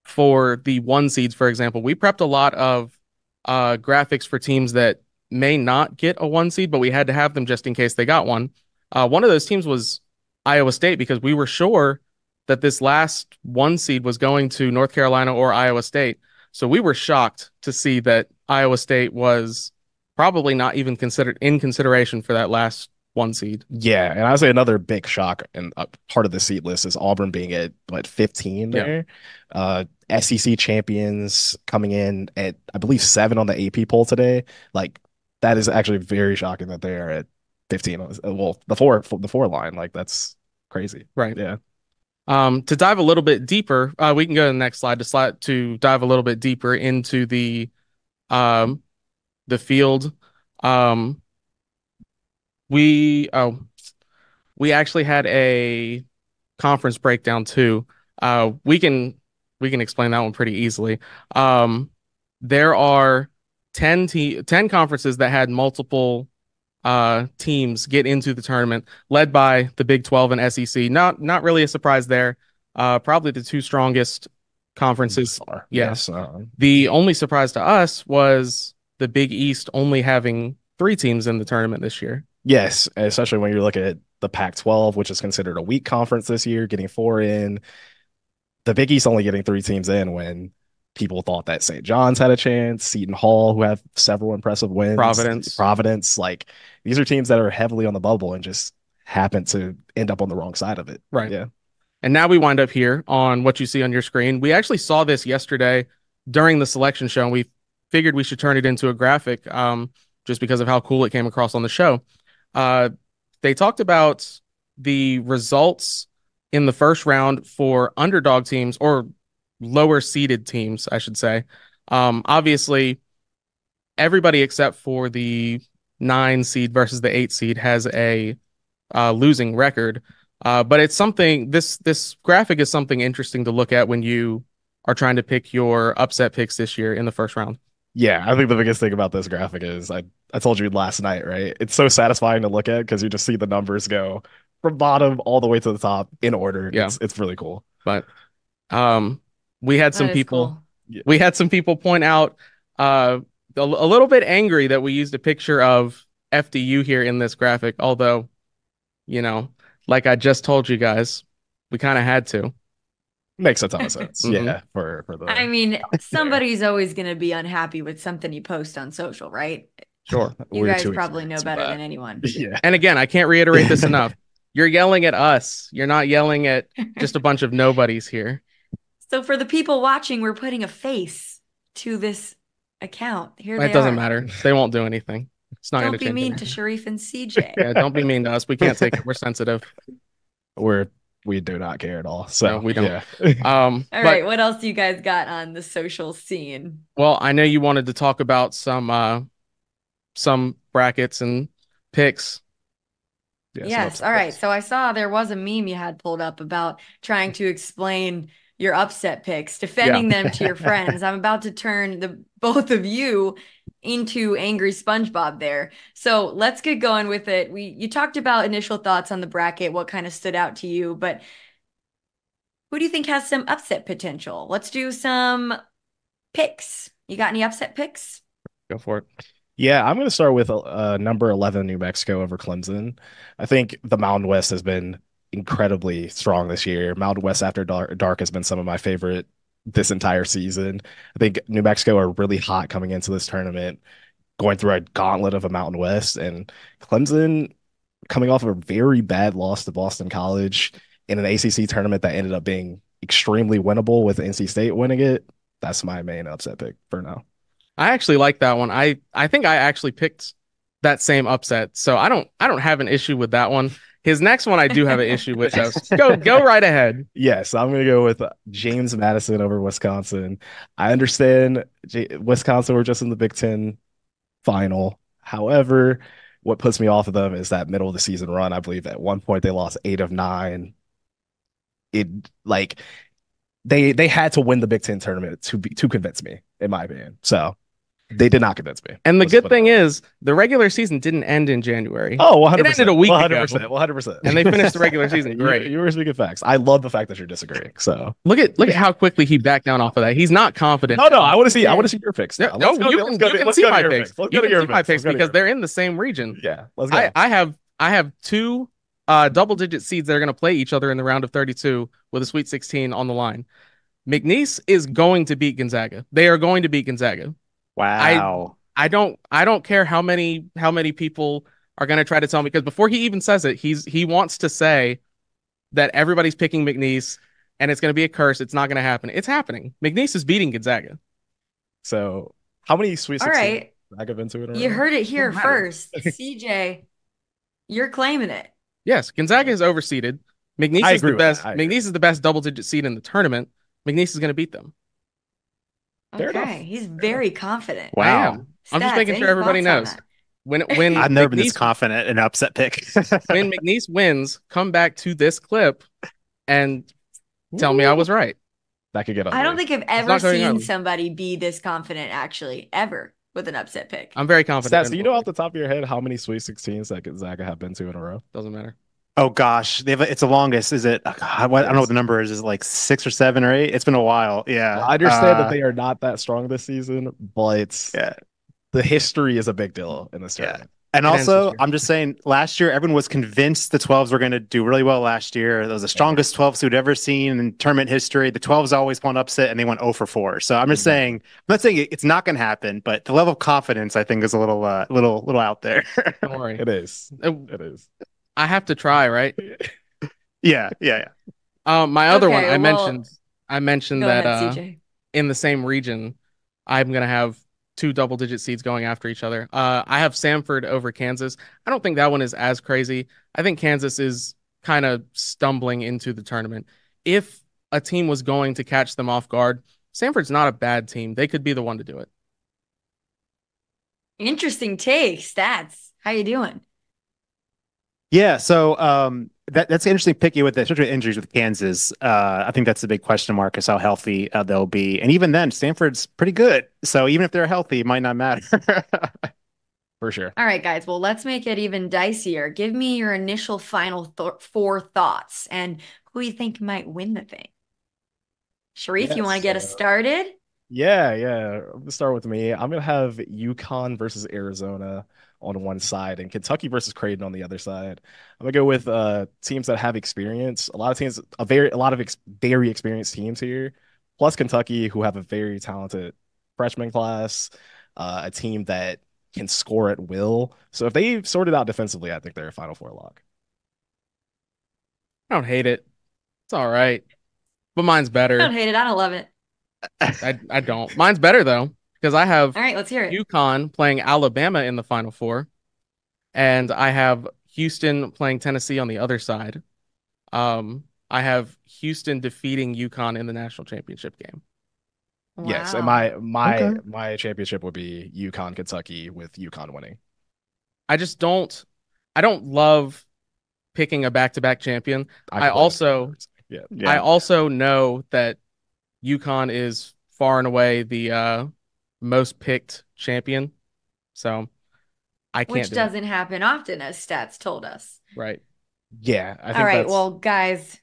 for the 1 seeds, for example, we prepped a lot of graphics for teams that may not get a 1 seed, but we had to have them just in case they got one. One of those teams was Iowa State, because we were sure that this last 1 seed was going to North Carolina or Iowa State. So we were shocked to see that Iowa State was probably not even considered in consideration for that last 1 seed. Yeah, and I would say another big shock and part of the seat list is Auburn being at 15 there. SEC champions coming in at, I believe, 7 on the AP poll today. That is actually very shocking that they are at 15. Well, the four line, that's crazy. Right. Yeah. To dive a little bit deeper, we can go to the next slide to dive a little bit deeper into the field. We actually had a conference breakdown too. We can explain that one pretty easily. There are 10 conferences that had multiple teams get into the tournament, led by the Big 12 and SEC. Not really a surprise there. Probably the 2 strongest conferences. Yes. The only surprise to us was the Big East only having 3 teams in the tournament this year. Yes, especially when you look at the Pac-12, which is considered a weak conference this year, getting 4 in. The Big East only getting 3 teams in when people thought that St. John's had a chance, Seton Hall, who have several impressive wins, Providence. These are teams that are heavily on the bubble and just happen to end up on the wrong side of it. Right. Yeah. And now we wind up here on what you see on your screen. We actually saw this yesterday during the selection show, and we figured we should turn it into a graphic just because of how cool it came across on the show. They talked about the results in the first round for underdog teams, or lower seeded teams, I should say. Obviously, everybody except for the 9 seed versus the 8 seed has a losing record. But it's something, this graphic is something interesting to look at when you are trying to pick your upset picks this year in the first round. Yeah, I think the biggest thing about this graphic is I told you last night, right? It's so satisfying to look at because you just see the numbers go from bottom all the way to the top in order. Yeah. It's really cool. But we had some people point out a little bit angry that we used a picture of FDU here in this graphic, although, like I just told you guys, we kind of had to. Makes a ton of sense. Mhm. Yeah, for the I mean, somebody's always going to be unhappy with something you post on social, right? Sure. You We're guys too probably know experienced for better that. than anyone. Yeah. And again, I can't reiterate this enough. You're yelling at us. You're not yelling at just a bunch of nobodies here. So for the people watching, we're putting a face to this account. Here It they doesn't are. matter. They won't do anything. It's not going Don't to be change mean anything. to Sharif and CJ. Yeah, don't be mean to us. We can't take it. We're sensitive. We do not care at all. So No, we don't. yeah. All But, right, what else do you guys got on the social scene? well, I know you wanted to talk about some brackets and picks. Yeah, some Yes. upset All right. picks. So I saw there was a meme you had pulled up about trying to explain your upset picks, defending them to your friends. I'm about to turn the both of you into angry SpongeBob there. So let's get going with it. You talked about initial thoughts on the bracket, what kind of stood out to you, but who do you think has some upset potential? Let's do some picks. You got any upset picks? Go for it. Yeah, I'm going to start with number 11, New Mexico over Clemson. I think the Mountain West has been incredibly strong this year. Mountain West after dark has been some of my favorite this entire season. I think New Mexico are really hot coming into this tournament, going through a gauntlet of a Mountain West, and Clemson coming off a very bad loss to Boston College in an ACC tournament that ended up being extremely winnable with NC State winning it. That's my main upset pick for now. I actually like that one. I think I actually picked that same upset, so I don't have an issue with that one. His next one I do have an issue with. So go right ahead. Yes, I'm going to go with James Madison over Wisconsin. I understand Wisconsin were just in the Big Ten final. However, what puts me off of them is that middle of the season run. I believe at one point they lost 8 of 9. It like they had to win the Big Ten tournament to convince me, in my opinion. So they did not convince me. And the good thing is the regular season didn't end in January. Oh, 100%. It ended a week 100%, ago. 100%. And they finished the regular season. Great. You were speaking facts. I love the fact that you're disagreeing. So Look at how quickly he backed down off of that. He's not confident. no, I want to see your picks. No, you can see my picks. You can see my picks because they're in the same region. Yeah, let's go. I have two double-digit seeds that are going to play each other in the round of 32 with a Sweet 16 on the line. McNeese is going to beat Gonzaga. They are going to beat Gonzaga. Wow. I don't care how many people are going to try to tell me, because before he even says it, he wants to say that everybody's picking McNeese and it's going to be a curse. It's not going to happen. It's happening. McNeese is beating Gonzaga. So how many Sweet 16 All right. Gonzaga been to it? You heard it here first. CJ, you're claiming it. Yes, Gonzaga is overseeded. McNeese is the best. McNeese is the best double-digit seed in the tournament. McNeese is going to beat them. Fair enough. Okay, he's very confident. I am. I'm just making sure everybody knows. When I've never been this confident in an upset pick. when McNeese wins, come back to this clip and tell me I was right. That could get ugly. I don't think I've ever seen somebody be this confident, actually, ever, with an upset pick. I'm very confident. Stats, do you know off the top of your head how many Sweet 16s that Gonzaga have been to in a row? Doesn't matter. Oh gosh, it's the longest. Is it? I don't know what the number is. Is it like 6 or 7 or 8? It's been a while. Yeah, Well, I understand that they are not that strong this season, but yeah, the history is a big deal in this tournament. And also, I'm just saying, last year everyone was convinced the 12s were going to do really well last year. That was the strongest 12s we'd ever seen in tournament history. The 12s always won upset, and they went 0 for 4. So I'm just saying, I'm not saying it's not going to happen, but the level of confidence I think is a little out there. Don't worry, it is. It is. I have to try, right? Yeah. My other one, well, I mentioned that ahead, in the same region, I'm gonna have 2 double-digit seeds going after each other. I have Samford over Kansas. I don't think that one is as crazy. I think Kansas is kind of stumbling into the tournament. If a team was going to catch them off guard, Samford's not a bad team. They could be the one to do it. Interesting take. Stats. How you doing? Yeah, so that's an interesting pick with especially with injuries with Kansas. I think that's a big question mark is how healthy they'll be. And even then, Stanford's pretty good. So even if they're healthy, it might not matter. For sure. All right, guys. Well, let's make it even dicier. Give me your initial final 4 thoughts and who you think might win the thing. Sharif, you want to get us started? Yeah. Let's start with me. I'm going to have UConn versus Arizona on one side and Kentucky versus Creighton on the other side. I'm gonna go with teams that have experience. A lot of very experienced teams here, plus Kentucky, who have a very talented freshman class, a team that can score at will. So if they sort it out defensively, I think they're a Final Four lock. I don't hate it. It's all right, but mine's I don't better. hate it. I don't love it. I don't. Mine's better though because I have All right, let's hear it. UConn playing Alabama in the Final Four, and I have Houston playing Tennessee on the other side. I have Houston defeating UConn in the national championship game. Yes, and Wow. my championship would be UConn Kentucky with UConn winning. I don't love picking a back-to-back champion. I also yeah. I also know that UConn is far and away the most picked champion. So I can't Which do it. doesn't happen often, as stats told us. Right. Yeah, I think All right, that's well, guys,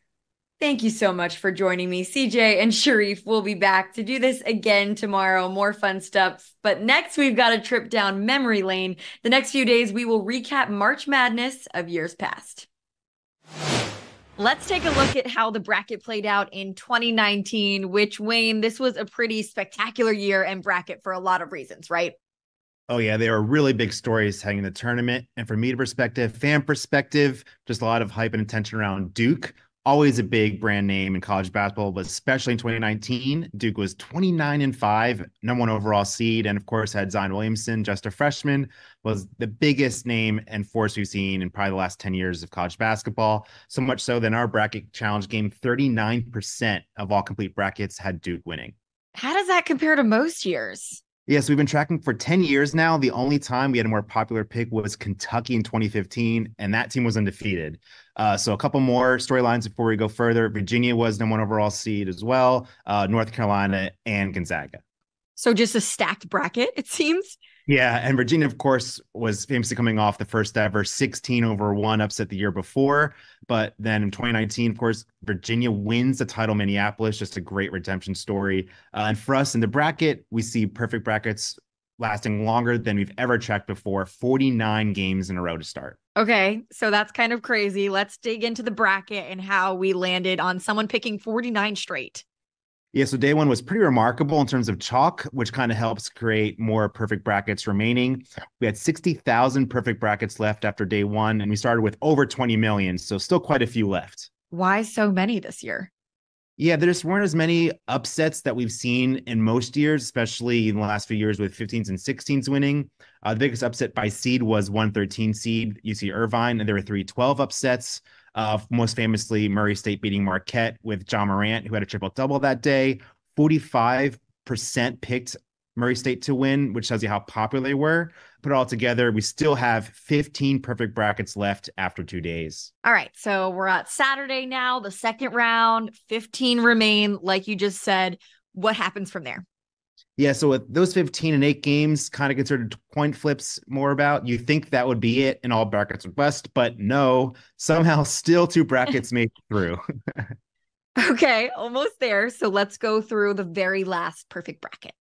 thank you so much for joining me. CJ and Sharif will be back to do this again tomorrow. More fun stuff. But next, we've got a trip down memory lane. The next few days, we will recap March Madness of years past. Let's take a look at how the bracket played out in 2019, which, Wayne, this was a pretty spectacular year and bracket for a lot of reasons, right? Oh, yeah, they were really big stories heading the tournament. And from media perspective, fan perspective, just a lot of hype and attention around Duke. Always a big brand name in college basketball, but especially in 2019, Duke was 29-5, number one overall seed, and of course had Zion Williamson, just a freshman, was the biggest name and force we've seen in probably the last 10 years of college basketball. So much so that in our bracket challenge game, 39% of all complete brackets had Duke winning. How does that compare to most years? Yes, we've been tracking for 10 years now. The only time we had a more popular pick was Kentucky in 2015, and that team was undefeated. So a couple more storylines before we go further. Virginia was number one overall seed as well, North Carolina and Gonzaga. So just a stacked bracket, it seems. Yeah, and Virginia, of course, was famously coming off the first ever 16-1 upset the year before. But then in 2019, of course, Virginia wins the title in Minneapolis. Just a great redemption story. And for us in the bracket, we see perfect brackets lasting longer than we've ever checked before, 49 games in a row to start. Okay, so that's kind of crazy. Let's dig into the bracket and how we landed on someone picking 49 straight. Yeah, so day one was pretty remarkable in terms of chalk, which kind of helps create more perfect brackets remaining. We had 60,000 perfect brackets left after day one, and we started with over 20 million, so still quite a few left. Why so many this year? Yeah, there just weren't as many upsets that we've seen in most years, especially in the last few years with 15s and 16s winning. The biggest upset by seed was 113 seed UC Irvine, and there were 312 upsets. Most famously, Murray State beating Marquette with John Morant, who had a triple-double that day. 45% picked Murray State to win, which tells you how popular they were. Put it all together, we still have 15 perfect brackets left after 2 days. All right, so we're at Saturday now, the second round, 15 remain, like you just said. What happens from there? Yeah, so with those 15 and 8 games kind of considered coin flips more about, you think that would be it in all brackets west, but no, somehow still 2 brackets made it through. Okay, almost there. So let's go through the very last perfect bracket.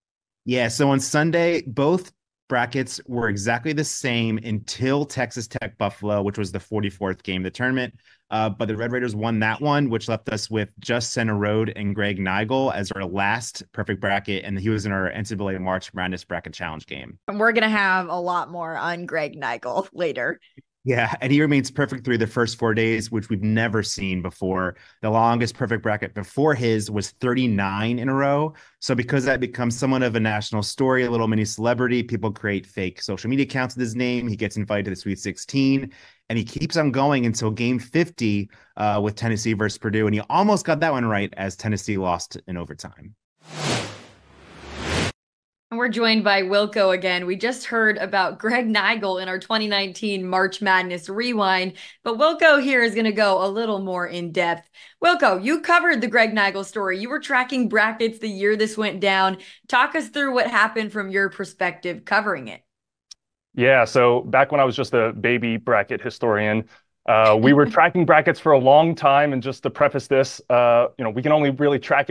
Yeah, so on Sunday, both brackets were exactly the same until Texas Tech Buffalo, which was the 44th game of the tournament. But the Red Raiders won that one, which left us with just Center Road and Greg Nigel as our last perfect bracket. And he was in our NCAA March Madness Bracket Challenge game. We're going to have a lot more on Greg Nigel later. Yeah, and he remains perfect through the first 4 days, which we've never seen before. The longest perfect bracket before his was 39 in a row. So because that becomes somewhat of a national story, a little mini celebrity, people create fake social media accounts with his name. He gets invited to the Sweet 16, and he keeps on going until game 50 with Tennessee versus Purdue. And he almost got that one right as Tennessee lost in overtime. And we're joined by Wilco again. We just heard about Greg Nigel in our 2019 March Madness Rewind, but Wilco here is going to go a little more in depth. Wilco, you covered the Greg Nigel story. You were tracking brackets the year this went down. Talk us through what happened from your perspective covering it. Yeah, so back when I was just a baby bracket historian, we were tracking brackets for a long time. And just to preface this, we can only really track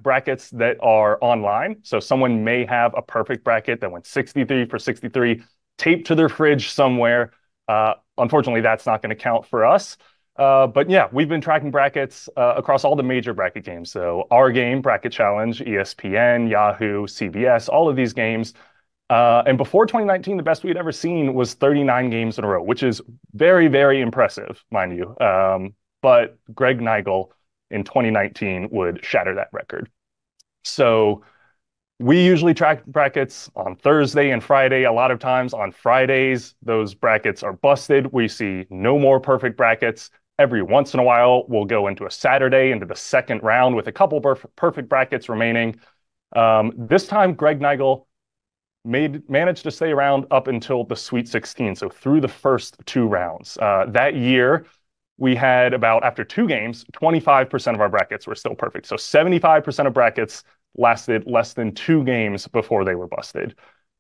brackets that are online. So someone may have a perfect bracket that went 63 for 63 taped to their fridge somewhere. Unfortunately, that's not going to count for us. But yeah, we've been tracking brackets across all the major bracket games. So our game, Bracket Challenge, ESPN, Yahoo, CBS, all of these games. And before 2019, the best we'd ever seen was 39 games in a row, which is very, very impressive, mind you. But Greg Nigel in 2019 would shatter that record. So we usually track brackets on Thursday and Friday. A lot of times on Fridays, those brackets are busted. We see no more perfect brackets. Every once in a while, we'll go into a Saturday, into the second round with a couple perfect brackets remaining. This time, Greg Nigel managed to stay around up until the Sweet 16, so through the first two rounds. That year, we had about, after two games, 25% of our brackets were still perfect. So 75% of brackets lasted less than two games before they were busted.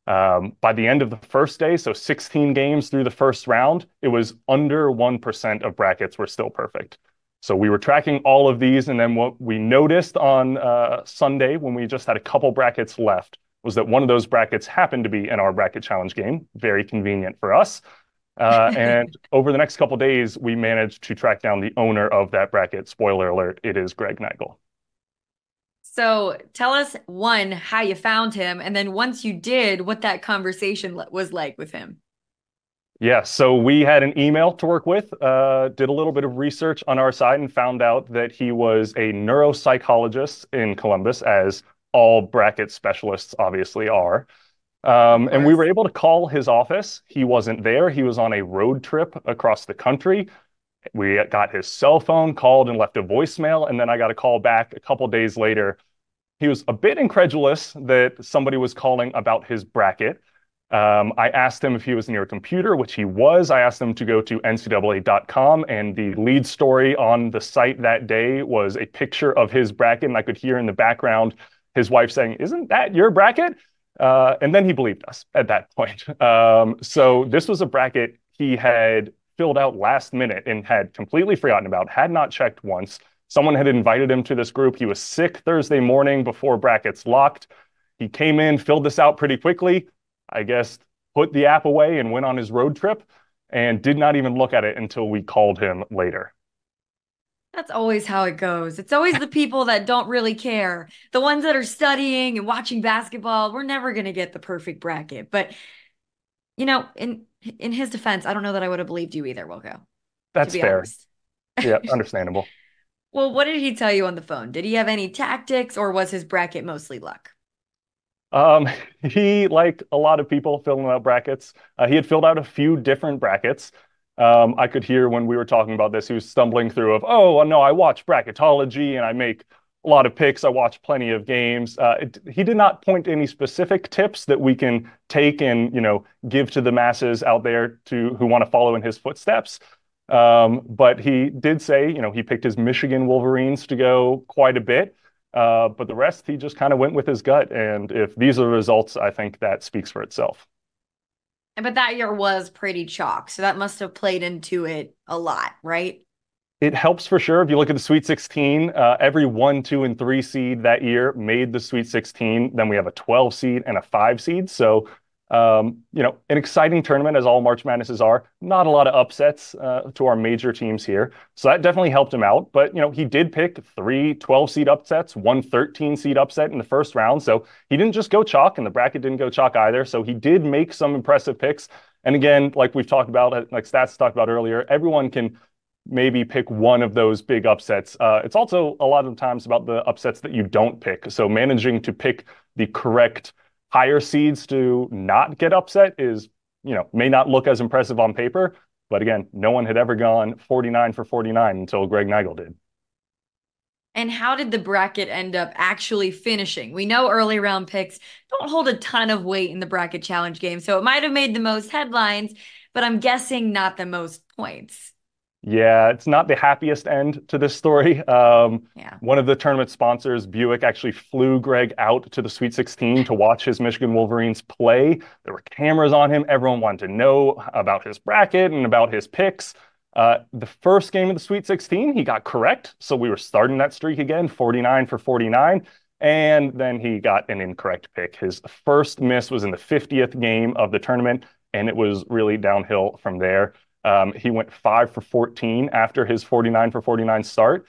By the end of the first day, so 16 games through the first round, it was under 1% of brackets were still perfect. So we were tracking all of these, and then what we noticed on Sunday when we just had a couple brackets left was that one of those brackets happened to be in our bracket challenge game. Very convenient for us. And over the next couple of days, we managed to track down the owner of that bracket. Spoiler alert, it is Greg Nigel. So tell us, one, how you found him, and then once you did, what that conversation was like with him. Yeah, so we had an email to work with, did a little bit of research on our side and found out that he was a neuropsychologist in Columbus, as all bracket specialists obviously are. And we were able to call his office. He wasn't there. He was on a road trip across the country. We got his cell phone, called and left a voicemail, and then I got a call back a couple days later. He was a bit incredulous that somebody was calling about his bracket. I asked him if he was near a computer, which he was. I asked him to go to NCAA.com, and the lead story on the site that day was a picture of his bracket, and I could hear in the background his wife saying, "Isn't that your bracket?" And then he believed us at that point. So this was a bracket he had filled out last minute and had completely forgotten about, had not checked once. Someone had invited him to this group. He was sick Thursday morning before brackets locked. He came in, filled this out pretty quickly, I guess, put the app away and went on his road trip and did not even look at it until we called him later. That's always how it goes. It's always the people that don't really care. The ones that are studying and watching basketball, we're never going to get the perfect bracket. But, you know, in his defense, I don't know that I would have believed you either, Wilco. That's fair. Honest. Yeah, understandable. Well, what did he tell you on the phone? Did he have any tactics, or was his bracket mostly luck? He, like a lot of people filling out brackets, he had filled out a few different brackets. I could hear when we were talking about this, he was stumbling through of, oh, no, I watch bracketology and I make a lot of picks. I watch plenty of games. He did not point to any specific tips that we can take and, give to the masses out there who want to follow in his footsteps. But he did say, he picked his Michigan Wolverines to go quite a bit. But the rest, he just kind of went with his gut. And if these are the results, I think that speaks for itself. But that year was pretty chalk, so that must have played into it a lot, right? It helps for sure. If you look at the Sweet 16, every 1, 2, and 3 seed that year made the Sweet 16. Then we have a 12 seed and a 5 seed. So, an exciting tournament, as all March Madnesses are. Not a lot of upsets to our major teams here. So that definitely helped him out. But, he did pick 3 12-seed upsets, 1 13-seed upset in the first round. So he didn't just go chalk, and the bracket didn't go chalk either. So he did make some impressive picks. And again, like we've talked about, like Stats talked about earlier, everyone can maybe pick one of those big upsets. It's also a lot of times about the upsets that you don't pick. So managing to pick the correct higher seeds to not get upset is, may not look as impressive on paper. But again, no one had ever gone 49 for 49 until Greg Nigel did. And how did the bracket end up actually finishing? We know early round picks don't hold a ton of weight in the bracket challenge game, so it might have made the most headlines, but I'm guessing not the most points. Yeah, it's not the happiest end to this story. One of the tournament sponsors, Buick, actually flew Greg out to the Sweet 16 to watch his Michigan Wolverines play. There were cameras on him. Everyone wanted to know about his bracket and about his picks. The first game of the Sweet 16, he got correct. So we were starting that streak again, 49 for 49. And then he got an incorrect pick. His first miss was in the 50th game of the tournament, and it was really downhill from there. He went 5 for 14 after his 49 for 49 start.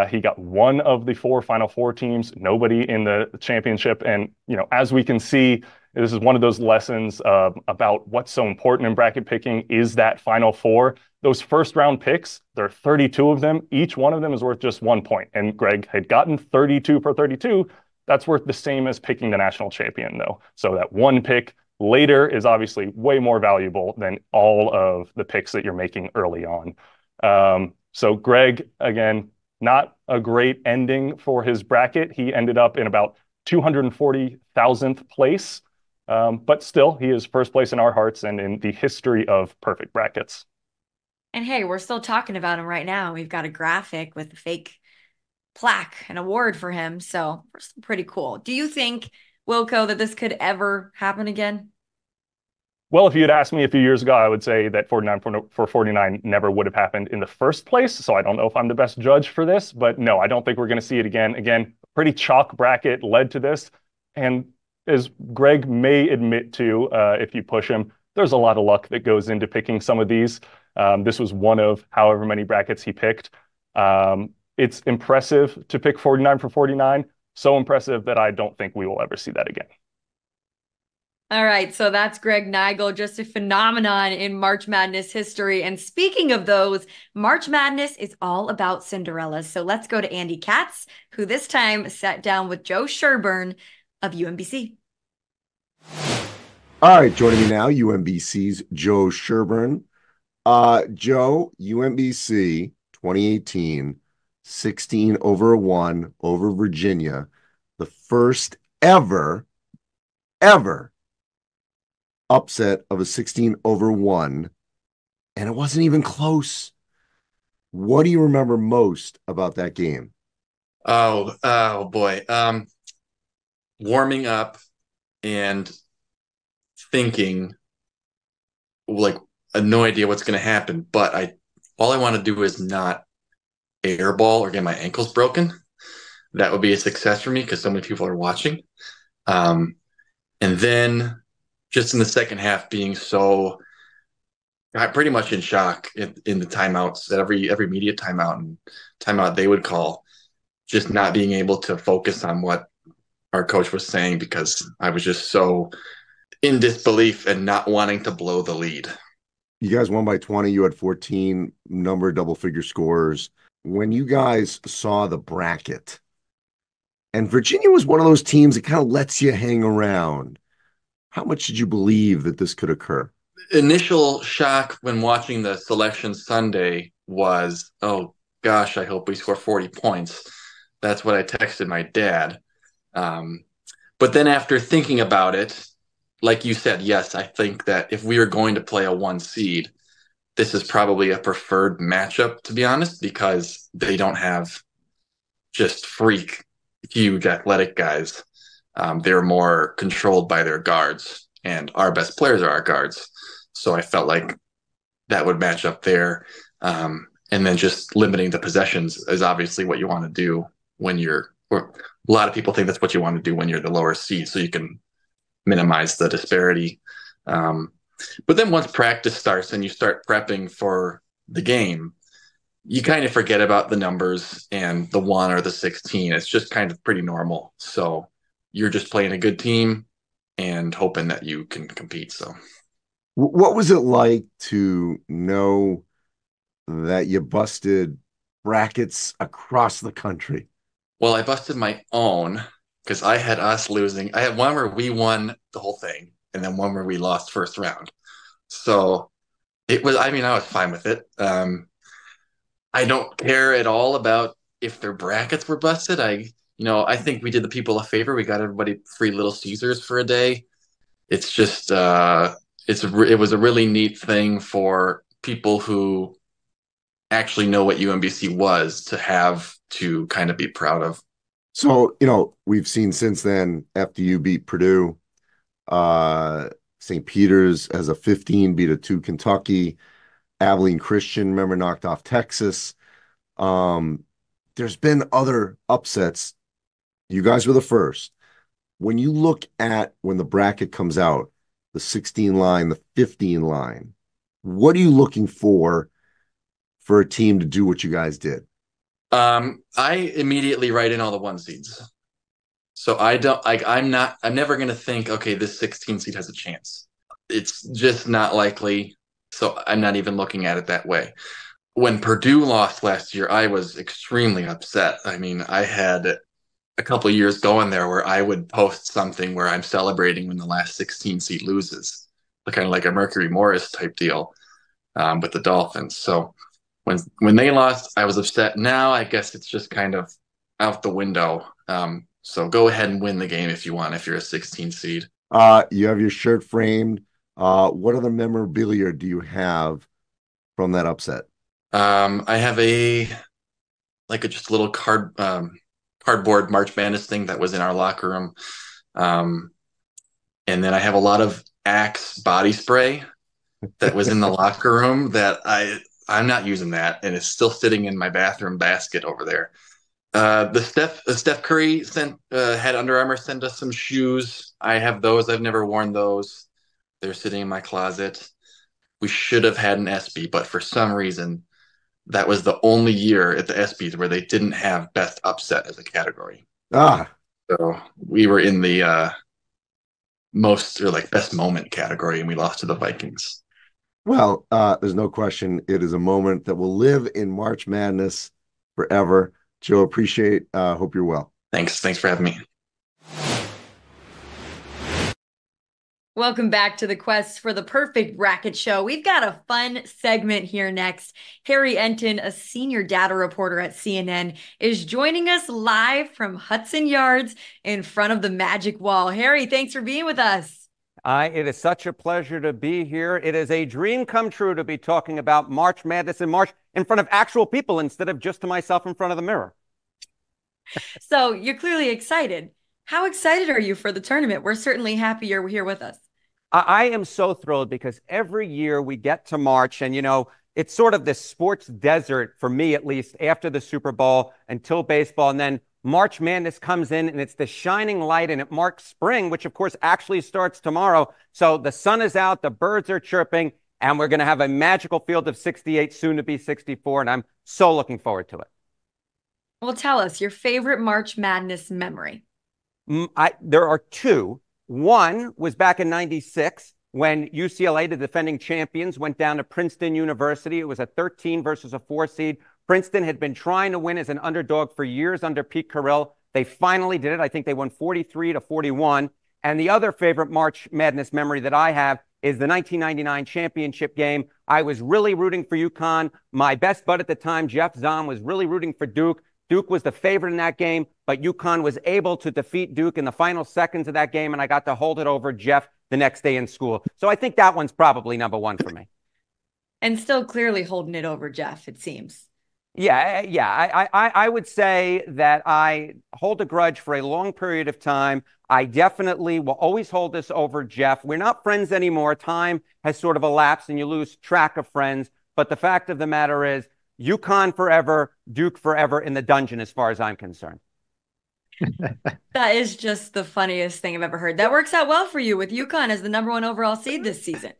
He got one of the 4 Final Four teams, nobody in the championship. And, as we can see This is one of those lessons about what's so important in bracket picking is that Final Four. Those first round picks, there are 32 of them. Each one of them is worth just 1 point. And Greg had gotten 32 for 32. That's worth the same as picking the national champion, though. So that one pick later is obviously way more valuable than all of the picks that you're making early on. So Greg, again, not a great ending for his bracket. He ended up in about 240,000th place. But still, he is first place in our hearts and in the history of perfect brackets. And hey, we're still talking about him right now. We've got a graphic with a fake plaque, an award for him. So pretty cool. Do you think, Wilco, that this could ever happen again? Well, if you had asked me a few years ago, I would say that 49 for 49 never would have happened in the first place. So I don't know if I'm the best judge for this, but no, I don't think we're going to see it again. Again, pretty chalk bracket led to this. And as Greg may admit to, if you push him, there's a lot of luck that goes into picking some of these. This was one of however many brackets he picked. It's impressive to pick 49 for 49. So impressive that I don't think we will ever see that again. All right, so that's Greg Nigel, just a phenomenon in March Madness history. And speaking of those, March Madness is all about Cinderellas. So let's go to Andy Katz, who this time sat down with Joe Sherburne of UMBC. All right, joining me now, UMBC's Joe Sherburne. Joe, UMBC 2018, 16-1 over Virginia, the first ever upset of a 16-1, and it wasn't even close. What do you remember most about that game? Oh boy. Warming up and thinking, like, I have no idea what's going to happen, but all I want to do is not airball or get my ankles broken. That would be a success for me because so many people are watching. And then just in the second half being so pretty much in shock in the timeouts, that every media timeout and timeout they would call, just not being able to focus on what our coach was saying because I was just so in disbelief and not wanting to blow the lead. You guys won by 20. You had 14 number double-figure scores. When you guys saw the bracket, and Virginia was one of those teams that kind of lets you hang around, how much did you believe that this could occur? Initial shock when watching the Selection Sunday was, oh gosh, I hope we score 40 points. That's what I texted my dad. But then after thinking about it, like you said, yes, I think that if we are going to play a 1 seed, this is probably a preferred matchup, to be honest, because they don't have just freak, huge athletic guys. They're more controlled by their guards, and our best players are our guards. So I felt like that would match up there. And then just limiting the possessions is obviously what you want to do when or a lot of people think that's what you want to do when you're the lower seed, so you can minimize the disparity. But then once practice starts and you start prepping for the game, you kind of forget about the numbers and the 1 or the 16. It's just kind of pretty normal. So you're just playing a good team and hoping that you can compete. So what was it like to know that you busted brackets across the country? Well, I busted my own because I had us losing. I had one where we won the whole thing and then one where we lost first round. So I was fine with it. I don't care at all about if their brackets were busted. I think we did the people a favor. We got everybody free Little Caesars for a day. It's just, it was a really neat thing for people who actually know what UMBC was to have to kind of be proud of. So, we've seen since then, FDU beat Purdue, St. Peter's as a 15 beat a 2 Kentucky, Abilene Christian, remember, knocked off Texas. There's been other upsets. You guys were the first. When you look at when the bracket comes out, the 16 line, the 15 line, what are you looking for a team to do what you guys did? I immediately write in all the 1 seeds. So I'm never going to think, okay, this 16 seed has a chance. It's just not likely. So I'm not even looking at it that way. When Purdue lost last year, I was extremely upset. I mean, I had a couple of years going there where I would post something where I'm celebrating when the last 16 seed loses, kind of like a Mercury Morris type deal with the Dolphins. So when they lost, I was upset. Now I guess it's just kind of out the window. So go ahead and win the game if you want, if you're a 16 seed. You have your shirt framed. What other memorabilia do you have from that upset? I have just a little cardboard March Madness thing that was in our locker room. And then I have a lot of Axe body spray that was in the locker room that I'm not using that, and it's still sitting in my bathroom basket over there. The Steph Curry had Under Armour send us some shoes. I have those. I've never worn those. They're sitting in my closet. We should have had an ESPY, but for some reason, that was the only year at the ESPYs where they didn't have best upset as a category. So we were in the best moment category, and we lost to the Vikings. Well, there's no question it is a moment that will live in March Madness forever. Joe, hope you're well. Thanks for having me. Welcome back to the Quest for the Perfect Bracket Show. We've got a fun segment here next. Harry Enton, a senior data reporter at CNN, is joining us live from Hudson Yards in front of the Magic Wall. Harry, thanks for being with us. It is such a pleasure to be here. It is a dream come true to be talking about March Madness in March in front of actual people instead of just to myself in front of the mirror. So you're clearly excited. How excited are you for the tournament? We're certainly happy you're here with us. I am so thrilled because every year we get to March and, it's sort of this sports desert for me, at least after the Super Bowl until baseball. And then March Madness comes in and it's the shining light and it marks spring, which of course actually starts tomorrow. So the sun is out, the birds are chirping, and we're going to have a magical field of 68, soon to be 64. And I'm so looking forward to it. Well, tell us your favorite March Madness memory. There are two. One was back in '96 when UCLA, the defending champions, went down to Princeton University. It was a 13 versus a 4 seed. Princeton had been trying to win as an underdog for years under Pete Carril. They finally did it. I think they won 43-41. And the other favorite March Madness memory that I have is the 1999 championship game. I was really rooting for UConn. My best bud at the time, Jeff Zahn, was really rooting for Duke. Duke was the favorite in that game, but UConn was able to defeat Duke in the final seconds of that game, and I got to hold it over Jeff the next day in school. So I think that one's probably number one for me. And still clearly holding it over Jeff, it seems. Yeah. I would say that I hold a grudge for a long period of time. I definitely will always hold this over Jeff. We're not friends anymore. Time has sort of elapsed, and you lose track of friends. But the fact of the matter is, UConn forever, Duke forever in the dungeon, as far as I'm concerned. That is just the funniest thing I've ever heard. That works out well for you with UConn as the number one overall seed this season.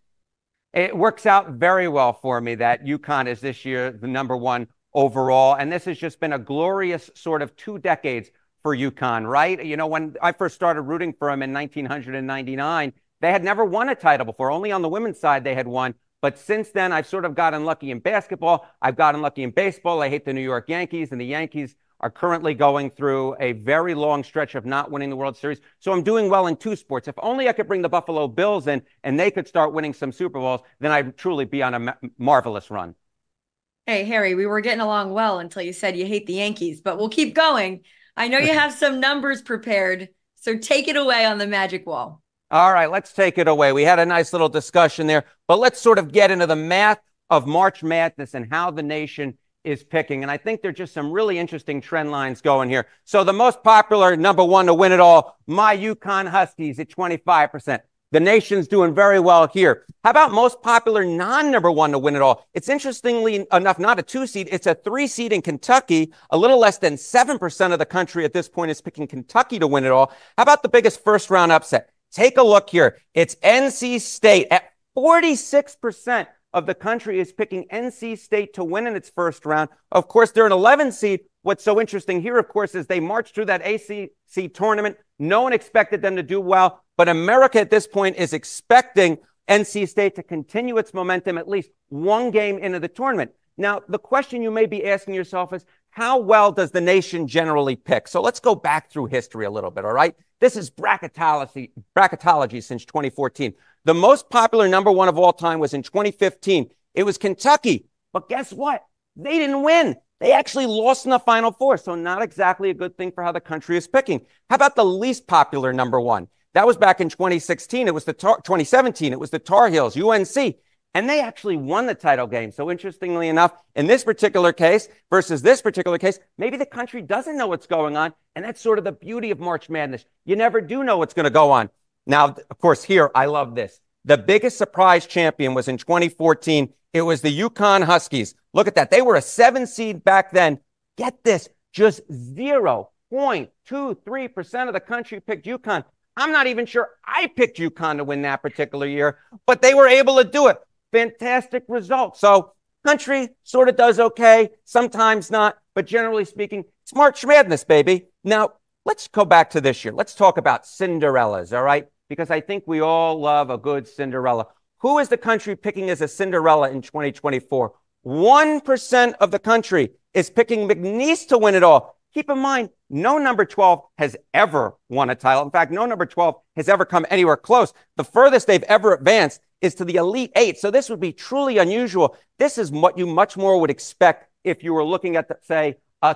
It works out very well for me that UConn is this year the number one overall. And this has just been a glorious sort of 2 decades for UConn, right? When I first started rooting for them in 1999, they had never won a title before. Only on the women's side they had won. But since then, I've sort of gotten lucky in basketball. I've gotten lucky in baseball. I hate the New York Yankees, and the Yankees are currently going through a very long stretch of not winning the World Series. So I'm doing well in 2 sports. If only I could bring the Buffalo Bills in and they could start winning some Super Bowls, then I'd truly be on a marvelous run. Hey, Harry, we were getting along well until you said you hate the Yankees, but we'll keep going. I know you have some numbers prepared, so take it away on the Magic Wall. All right, let's take it away. We had a nice little discussion there, but let's sort of get into the math of March Madness and how the nation is picking. And I think there are just some really interesting trend lines going here. So the most popular number one to win it all, my UConn Huskies at 25%. The nation's doing very well here. How about most popular non-number one to win it all? It's interestingly enough not a 2 seed. It's a 3 seed in Kentucky. A little less than 7% of the country at this point is picking Kentucky to win it all. How about the biggest first round upset? Take a look here. It's NC State at 46% of the country is picking NC State to win in its first round. Of course, they're an 11 seed. what's so interesting here, of course, is they marched through that ACC tournament. No one expected them to do well, but America at this point is expecting NC State to continue its momentum at least one game into the tournament. Now, the question you may be asking yourself is, how well does the nation generally pick? So let's go back through history a little bit, all right? This is bracketology since 2014. The most popular number one of all time was in 2015. It was Kentucky. But guess what? They didn't win. They actually lost in the Final Four. So not exactly a good thing for how the country is picking. How about the least popular number one? That was back in 2016. It was 2017. It was the Tar Heels, UNC. And they actually won the title game. So interestingly enough, in this particular case versus this particular case, maybe the country doesn't know what's going on. And that's sort of the beauty of March Madness. You never do know what's going to go on. Now, of course, here, I love this. The biggest surprise champion was in 2014. It was the UConn Huskies. Look at that. They were a 7 seed back then. Get this, just 0.23% of the country picked UConn. I'm not even sure I picked UConn to win that particular year, but they were able to do it. Fantastic result. So country sort of does okay, sometimes not, but generally speaking, it's March Madness, baby. Now, let's go back to this year. Let's talk about Cinderellas, all right? Because I think we all love a good Cinderella. Who is the country picking as a Cinderella in 2024? 1% of the country is picking McNeese to win it all. Keep in mind, no number 12 has ever won a title. In fact, no number 12 has ever come anywhere close. The furthest they've ever advanced is to the Elite Eight. So this would be truly unusual. This is what you much more would expect if you were looking at, say, a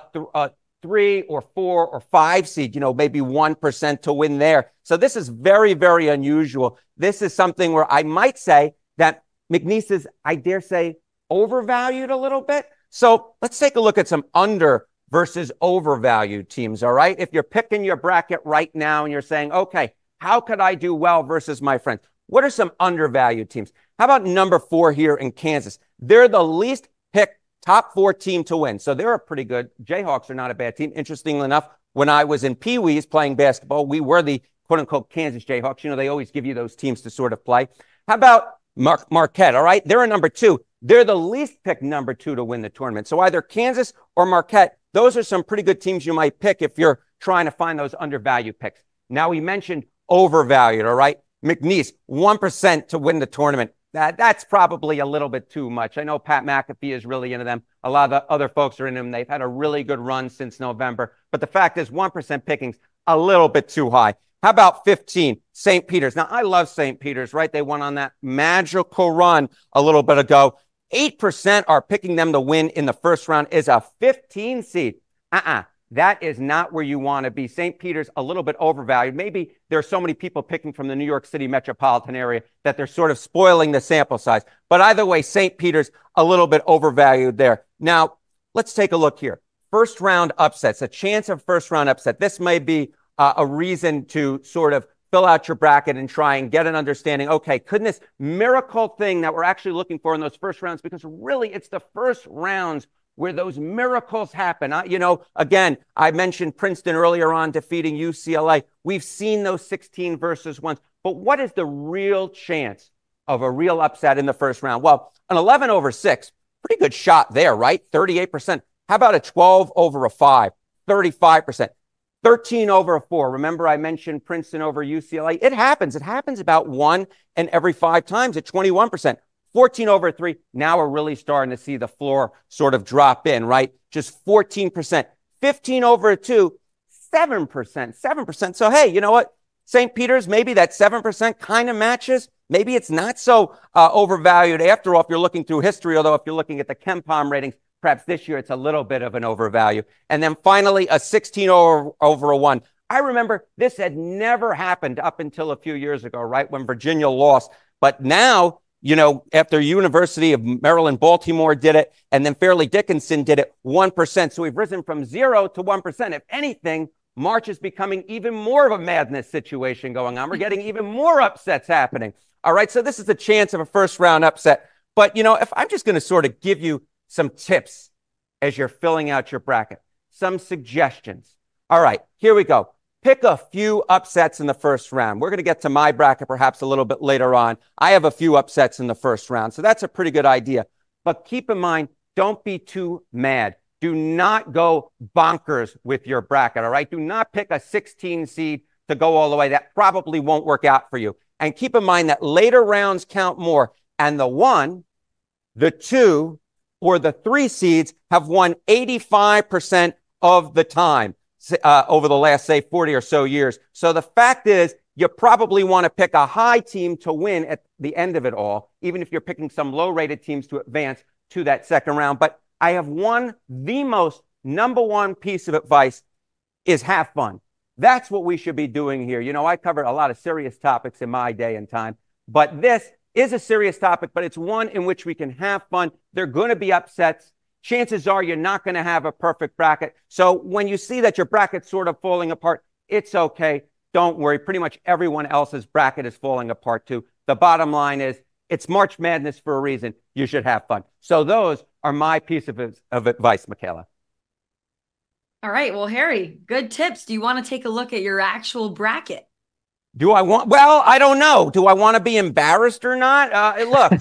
3 or 4 or 5 seed, maybe 1% to win there. So this is very, very unusual. This is something where I might say that McNeese is, I dare say, overvalued a little bit. So let's take a look at some under versus overvalued teams, all right? If you're picking your bracket right now and you're saying, okay, how could I do well versus my friends? What are some undervalued teams? How about number 4 here in Kansas? They're the least picked top 4 team to win. So they're a pretty good. Jayhawks are not a bad team. Interestingly enough, when I was in Pee Wees playing basketball, we were the quote unquote Kansas Jayhawks. They always give you those teams to sort of play. How about Marquette? All right. They're a number 2. They're the least picked number 2 to win the tournament. So either Kansas or Marquette, those are some pretty good teams you might pick if you're trying to find those undervalued picks. Now we mentioned overvalued. All right. McNeese, 1% to win the tournament. That's probably a little bit too much. I know Pat McAfee is really into them. A lot of the other folks are in them. They've had a really good run since November. But the fact is 1% pickings, a little bit too high. How about 15, St. Peter's? Now, I love St. Peter's, right? They went on that magical run a little bit ago. 8% are picking them to win in the first round is a 15 seed. That is not where you want to be. St. Peter's, a little bit overvalued. Maybe there are so many people picking from the New York City metropolitan area that they're sort of spoiling the sample size. But either way, St. Peter's, a little bit overvalued there. Now, let's take a look here. First round upsets, a chance of first round upset. This may be a reason to sort of fill out your bracket and try and get an understanding. Okay, couldn't this miracle thing that we're actually looking for in those first rounds, because really it's the first rounds where those miracles happen. Again, I mentioned Princeton earlier on defeating UCLA. We've seen those 16 versus 1s. But what is the real chance of a real upset in the first round? Well, an 11 over 6, pretty good shot there, right? 38%. How about a 12 over a 5? 35%. 13 over a 4. Remember, I mentioned Princeton over UCLA. It happens. It happens about 1 in every 5 times at 21%. 14 over 3. Now we're really starting to see the floor sort of drop in, right? Just 14%. 15 over 2, 7%. 7%. So, hey, you know what? St. Peter's, maybe that 7% kind of matches. Maybe it's not so overvalued after all if you're looking through history, although if you're looking at the KenPom ratings, perhaps this year it's a little bit of an overvalue. And then finally, a 16 over a 1. I remember this had never happened up until a few years ago, right, when Virginia lost. But now, after University of Maryland, Baltimore did it, and then Fairleigh Dickinson did it, 1%. So we've risen from 0 to 1%. If anything, March is becoming even more of a madness situation going on. We're getting even more upsets happening. All right, so this is a chance of a first round upset. But, if I'm just going to sort of give you some tips as you're filling out your bracket, some suggestions. All right, here we go. Pick a few upsets in the first round. We're going to get to my bracket perhaps a little bit later on. I have a few upsets in the first round, so that's a pretty good idea. But keep in mind, don't be too mad. Do not go bonkers with your bracket, all right? Do not pick a 16 seed to go all the way. That probably won't work out for you. And keep in mind that later rounds count more. And the 1, the 2, or the 3 seeds have won 85% of the time over the last, say, 40 or so years. So the fact is, you probably want to pick a high team to win at the end of it all, even if you're picking some low-rated teams to advance to that second round. But I have the most number one piece of advice is have fun. That's what we should be doing here. You know, I covered a lot of serious topics in my day and time, but this is a serious topic, but it's one in which we can have fun. There are going to be upsets. Chances are you're not going to have a perfect bracket. So when you see that your bracket's sort of falling apart, it's okay. Don't worry. Pretty much everyone else's bracket is falling apart too. The bottom line is it's March Madness for a reason. You should have fun. So those are my piece of advice, Michaela. All right. Well, Harry, good tips. Do you want to take a look at your actual bracket? Do I want? Well, I don't know. Do I want to be embarrassed or not? Look,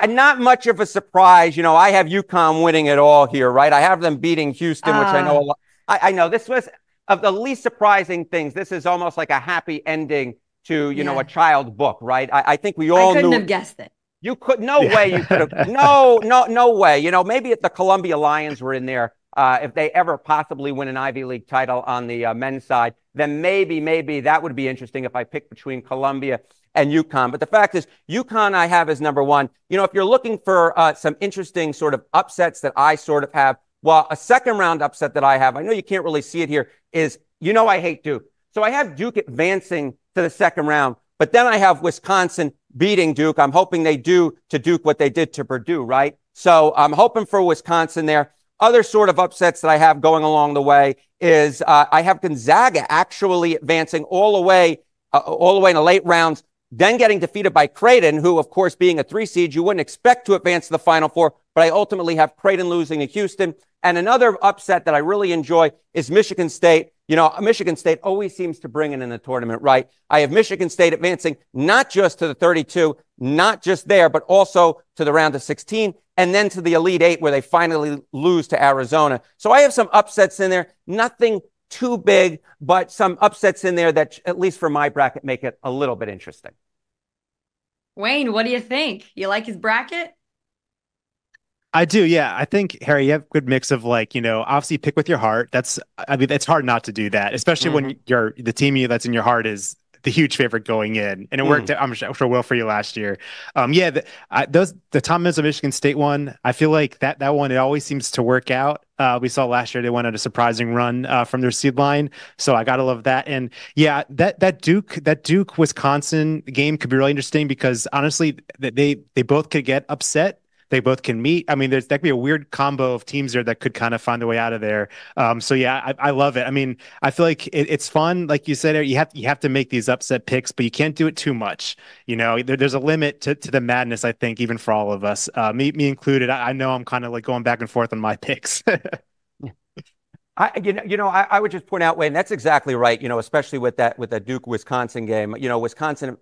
not much of a surprise. You know, I have UConn winning it all here, right? I have them beating Houston, which I know a lot. I know this was of the least surprising things. This is almost like a happy ending to, you know, a child book, right? I think we all couldn't have guessed it. You could, no way you could have. No way. You know, maybe if the Columbia Lions were in there, if they ever possibly win an Ivy League title on the men's side, then maybe that would be interesting if I picked between Columbia and UConn. But the fact is, UConn I have as number one. You know, if you're looking for some interesting sort of upsets that I sort of have, well, a second round upset that I have, I know you can't really see it here, is, you know, I hate Duke. So I have Duke advancing to the second round, but then I have Wisconsin beating Duke. I'm hoping they do to Duke what they did to Purdue, right? So I'm hoping for Wisconsin there. Other sort of upsets that I have going along the way is I have Gonzaga actually advancing all the way in the late rounds, then getting defeated by Creighton, who, of course, being a 3 seed, you wouldn't expect to advance to the Final Four, but I ultimately have Creighton losing to Houston. And another upset that I really enjoy is Michigan State. You know, Michigan State always seems to bring it in the tournament, right? I have Michigan State advancing not just to the 32, not just there, but also to the round of 16, and then to the Elite Eight where they finally lose to Arizona. So I have some upsets in there, nothing too big, but some upsets in there that, at least for my bracket, make it a little bit interesting. Wayne, what do you think? You like his bracket? I do, yeah. I think, Harry, you have a good mix of, like, you know, obviously pick with your heart. I mean, it's hard not to do that, especially when the team that's in your heart is the huge favorite going in, and it worked. I'm sure well for you last year. The Tom Izzo Michigan State one, I feel like that one, it always seems to work out. We saw last year they went on a surprising run from their seed line, so I gotta love that. And yeah, that Duke Wisconsin game could be really interesting because honestly, they both could get upset. They both can meet. I mean, that could be a weird combo of teams there that could kind of find a way out of there. So yeah, I love it. I mean, I feel like it's fun. Like you said, you have to make these upset picks, but you can't do it too much. You know, there's a limit to the madness, I think, even for all of us, me included. I know I'm kind of like going back and forth on my picks. I would just point out, Wayne, that's exactly right. You know, especially with that Duke Wisconsin game. You know, Wisconsin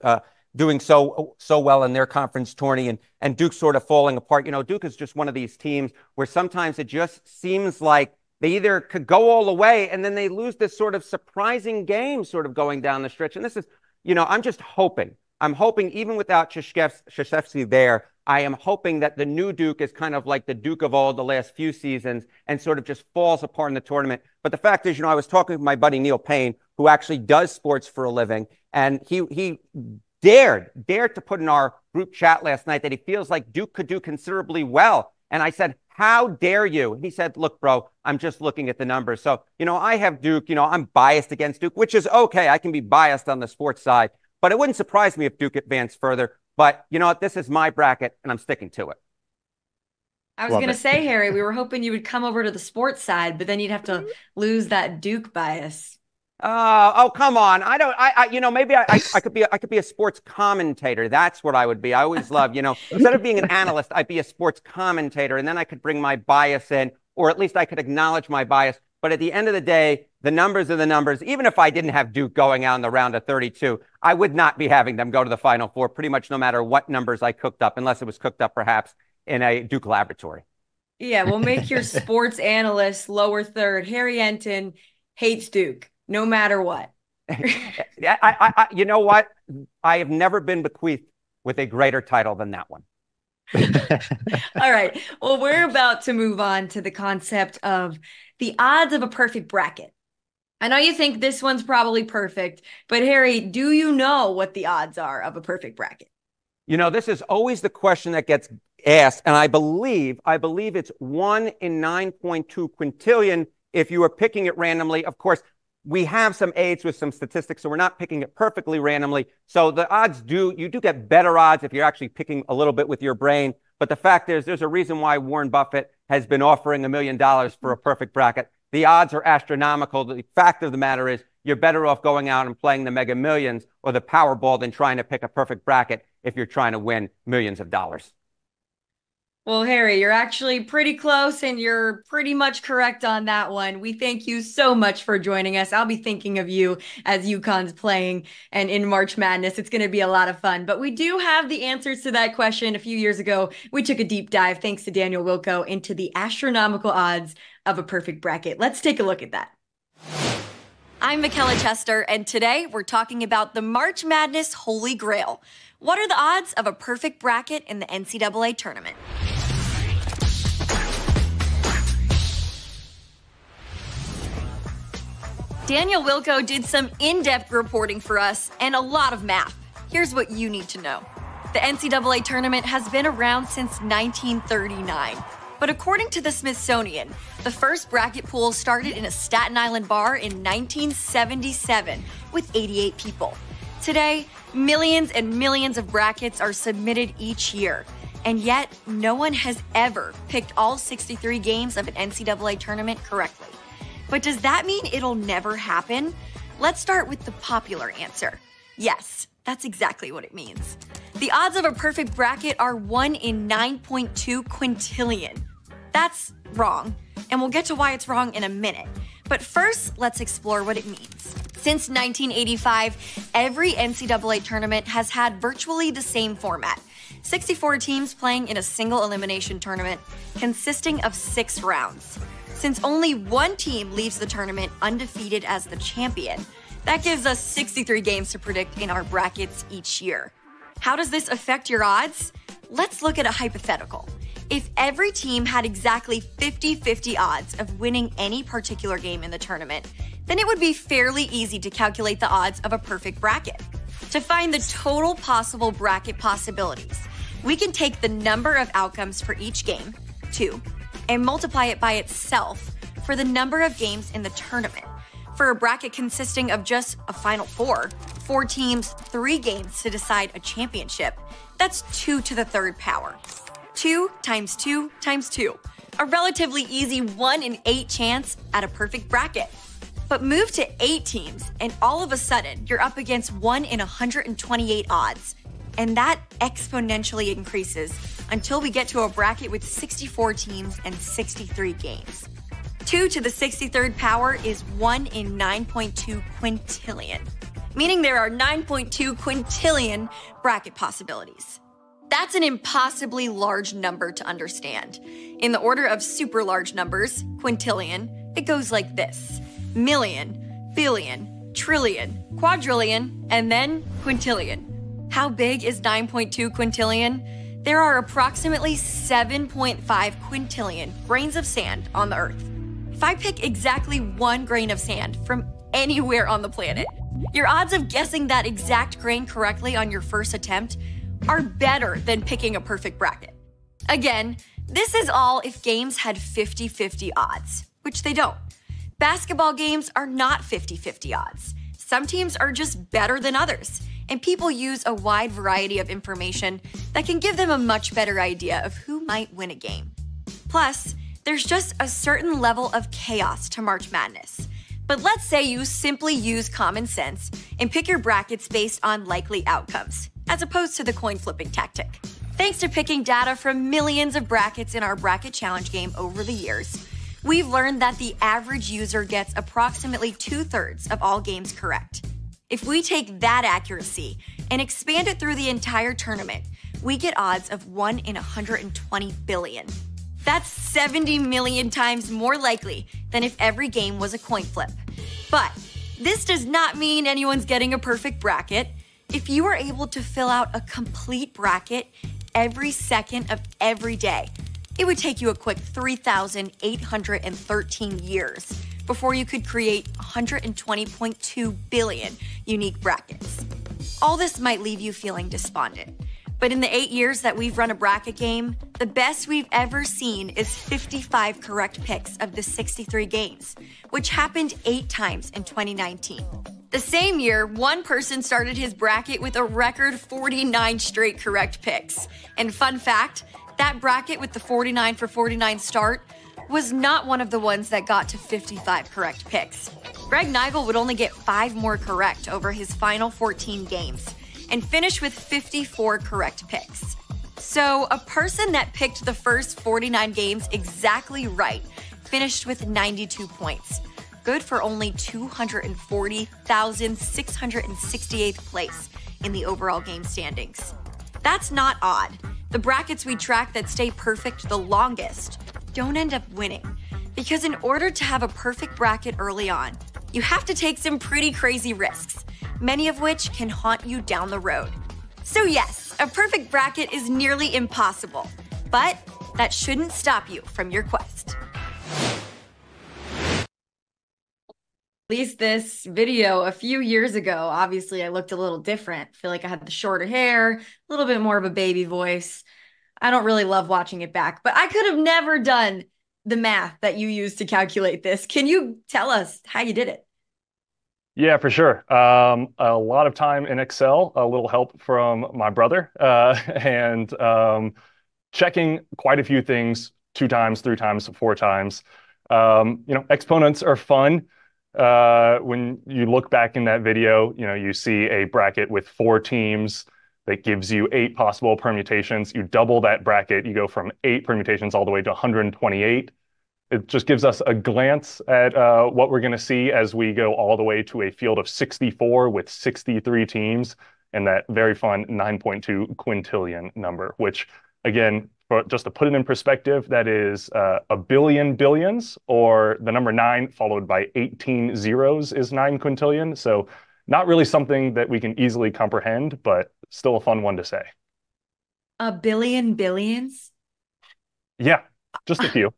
doing so well in their conference tourney, and Duke sort of falling apart. You know, Duke is just one of these teams where sometimes it just seems like they either could go all the way and then they lose this sort of surprising game sort of going down the stretch. And this is, you know, I'm hoping even without Krzyzewski there, I am hoping that the new Duke is kind of like the Duke of old the last few seasons and sort of just falls apart in the tournament. But the fact is, you know, I was talking with my buddy Neil Payne, who actually does sports for a living, and he dared to put in our group chat last night that he feels like Duke could do considerably well. And I said, how dare you? And he said, look, bro, I'm just looking at the numbers. So, you know, I have Duke, you know, I'm biased against Duke, which is okay. I can be biased on the sports side, but it wouldn't surprise me if Duke advanced further. But you know what? This is my bracket and I'm sticking to it. I was going to say, Harry, we were hoping you would come over to the sports side, but then you'd have to lose that Duke bias. Oh, come on. Maybe I could be a sports commentator. That's what I would be. I always love, you know, instead of being an analyst, I'd be a sports commentator, and then I could bring my bias in, or at least I could acknowledge my bias. But at the end of the day, the numbers are the numbers. Even if I didn't have Duke going out in the round of 32, I would not be having them go to the Final Four pretty much no matter what numbers I cooked up, unless it was cooked up perhaps in a Duke laboratory. Yeah, we'll make your sports analyst lower third. Harry Enton hates Duke, no matter what. You know what? I have never been bequeathed with a greater title than that one. All right. Well, we're about to move on to the concept of the odds of a perfect bracket. I know you think this one's probably perfect, but Harry, do you know what the odds are of a perfect bracket? You know, this is always the question that gets asked, and I believe it's 1 in 9.2 quintillion if you are picking it randomly. Of course, we have some aids with some statistics, so we're not picking it perfectly randomly. So the odds you do get better odds if you're actually picking a little bit with your brain. But the fact is, there's a reason why Warren Buffett has been offering $1 million for a perfect bracket. The odds are astronomical. The fact of the matter is, you're better off going out and playing the Mega Millions or the Powerball than trying to pick a perfect bracket if you're trying to win millions of dollars. Well, Harry, you're actually pretty close and you're pretty much correct on that one. We thank you so much for joining us. I'll be thinking of you as UConn's playing and in March Madness. It's going to be a lot of fun. But we do have the answers to that question. A few years ago, we took a deep dive, thanks to Daniel Wilco, into the astronomical odds of a perfect bracket. Let's take a look at that. I'm Michaela Chester, and today we're talking about the March Madness Holy Grail. What are the odds of a perfect bracket in the NCAA tournament? Daniel Wilco did some in-depth reporting for us and a lot of math. Here's what you need to know. The NCAA tournament has been around since 1939. But according to the Smithsonian, the first bracket pool started in a Staten Island bar in 1977 with 88 people. Today, millions and millions of brackets are submitted each year. And yet, no one has ever picked all 63 games of an NCAA tournament correctly. But does that mean it'll never happen? Let's start with the popular answer. Yes, that's exactly what it means. The odds of a perfect bracket are 1 in 9.2 quintillion. That's wrong, and we'll get to why it's wrong in a minute. But first, let's explore what it means. Since 1985, every NCAA tournament has had virtually the same format. 64 teams playing in a single elimination tournament consisting of 6 rounds. Since only one team leaves the tournament undefeated as the champion, that gives us 63 games to predict in our brackets each year. How does this affect your odds? Let's look at a hypothetical. If every team had exactly 50-50 odds of winning any particular game in the tournament, then it would be fairly easy to calculate the odds of a perfect bracket. To find the total possible bracket possibilities, we can take the number of outcomes for each game, 2, and multiply it by itself for the number of games in the tournament. For a bracket consisting of just a Final Four, 4 teams, 3 games to decide a championship, that's 2 to the 3rd power. 2 times 2 times 2, a relatively easy 1 in 8 chance at a perfect bracket. But move to 8 teams, and all of a sudden, you're up against 1 in 128 odds. And that exponentially increases until we get to a bracket with 64 teams and 63 games. 2 to the 63rd power is 1 in 9.2 quintillion, meaning there are 9.2 quintillion bracket possibilities. That's an impossibly large number to understand. In the order of super large numbers, quintillion, it goes like this: million, billion, trillion, quadrillion, and then quintillion. How big is 9.2 quintillion? There are approximately 7.5 quintillion grains of sand on the Earth. If I pick exactly 1 grain of sand from anywhere on the planet, your odds of guessing that exact grain correctly on your first attempt are better than picking a perfect bracket. Again, this is all if games had 50-50 odds, which they don't. Basketball games are not 50-50 odds. Some teams are just better than others, and people use a wide variety of information that can give them a much better idea of who might win a game. Plus, there's just a certain level of chaos to March Madness. But let's say you simply use common sense and pick your brackets based on likely outcomes, as opposed to the coin flipping tactic. Thanks to picking data from millions of brackets in our bracket challenge game over the years, we've learned that the average user gets approximately 2/3 of all games correct. If we take that accuracy and expand it through the entire tournament, we get odds of 1 in 120 billion. That's 70 million times more likely than if every game was a coin flip. But this does not mean anyone's getting a perfect bracket. If you are able to fill out a complete bracket every second of every day, it would take you a quick 3,813 years before you could create 120.2 billion unique brackets. All this might leave you feeling despondent. But in the 8 years that we've run a bracket game, the best we've ever seen is 55 correct picks of the 63 games, which happened 8 times in 2019. The same year, one person started his bracket with a record 49 straight correct picks. And fun fact, that bracket with the 49 for 49 start was not one of the ones that got to 55 correct picks. Greg Nigel would only get 5 more correct over his final 14 games and finish with 54 correct picks. So a person that picked the first 49 games exactly right finished with 92 points, good for only 240,668th place in the overall game standings. That's not odd. The brackets we track that stay perfect the longest don't end up winning, because in order to have a perfect bracket early on, you have to take some pretty crazy risks, many of which can haunt you down the road. So yes, a perfect bracket is nearly impossible, but that shouldn't stop you from your quest. Released this video a few years ago. Obviously, I looked a little different. I feel like I had the shorter hair, a little bit more of a baby voice. I don't really love watching it back, but I could have never done the math that you used to calculate this. Can you tell us how you did it? Yeah, for sure. A lot of time in Excel, a little help from my brother, and checking quite a few things 2 times, 3 times, 4 times. Exponents are fun. When you look back in that video, you see a bracket with 4 teams that gives you 8 possible permutations. You double that bracket, you go from 8 permutations all the way to 128. It just gives us a glance at what we're going to see as we go all the way to a field of 64 with 63 teams and that very fun 9.2 quintillion number, which, again, just to put it in perspective, that is a billion billions, or the number 9 followed by 18 zeros is 9 quintillion. So not really something that we can easily comprehend, but still a fun one to say. A billion billions? Yeah, just a few.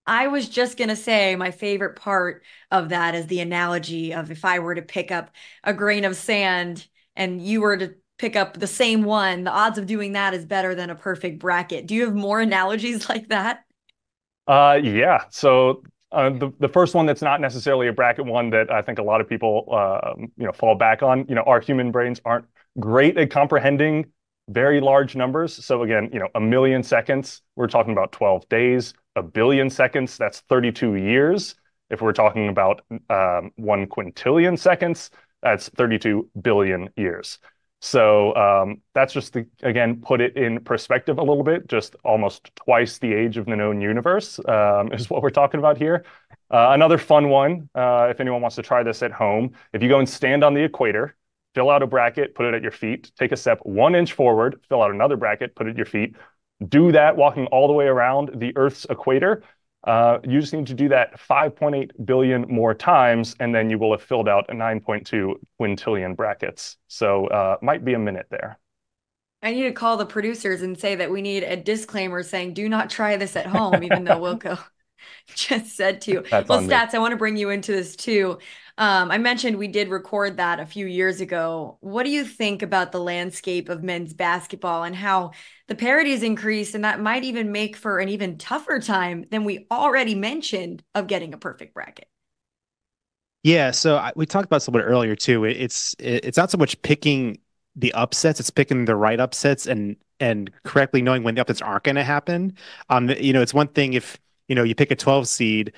I was just going to say my favorite part of that is the analogy of if I were to pick up a grain of sand and you were to pick up the same one, the odds of doing that is better than a perfect bracket. Do you have more analogies like that? Yeah. So the first one that's not necessarily a bracket one that I think a lot of people fall back on, our human brains aren't great at comprehending very large numbers. So again, a million seconds, we're talking about 12 days. A billion seconds, that's 32 years. If we're talking about 1 quintillion seconds, that's 32 billion years. So that's just to, again, put it in perspective a little bit, just almost twice the age of the known universe is what we're talking about here. Another fun one, if anyone wants to try this at home, if you go and stand on the equator, fill out a bracket, put it at your feet, take a step 1 inch forward, fill out another bracket, put it at your feet, do that walking all the way around the Earth's equator. You just need to do that 5.8 billion more times, and then you will have filled out a 9.2 quintillion brackets. So might be a minute there. I need to call the producers and say that we need a disclaimer saying, do not try this at home, even though Wilco just said to you. That's well, on Stats, me. I want to bring you into this too. I mentioned we did record that a few years ago. What do you think about the landscape of men's basketball and how the parity has increased, and that might even make for an even tougher time than we already mentioned of getting a perfect bracket? Yeah, so we talked about this a little bit earlier too. It's not so much picking the upsets; it's picking the right upsets and correctly knowing when the upsets aren't going to happen. It's one thing if you pick a 12 seed,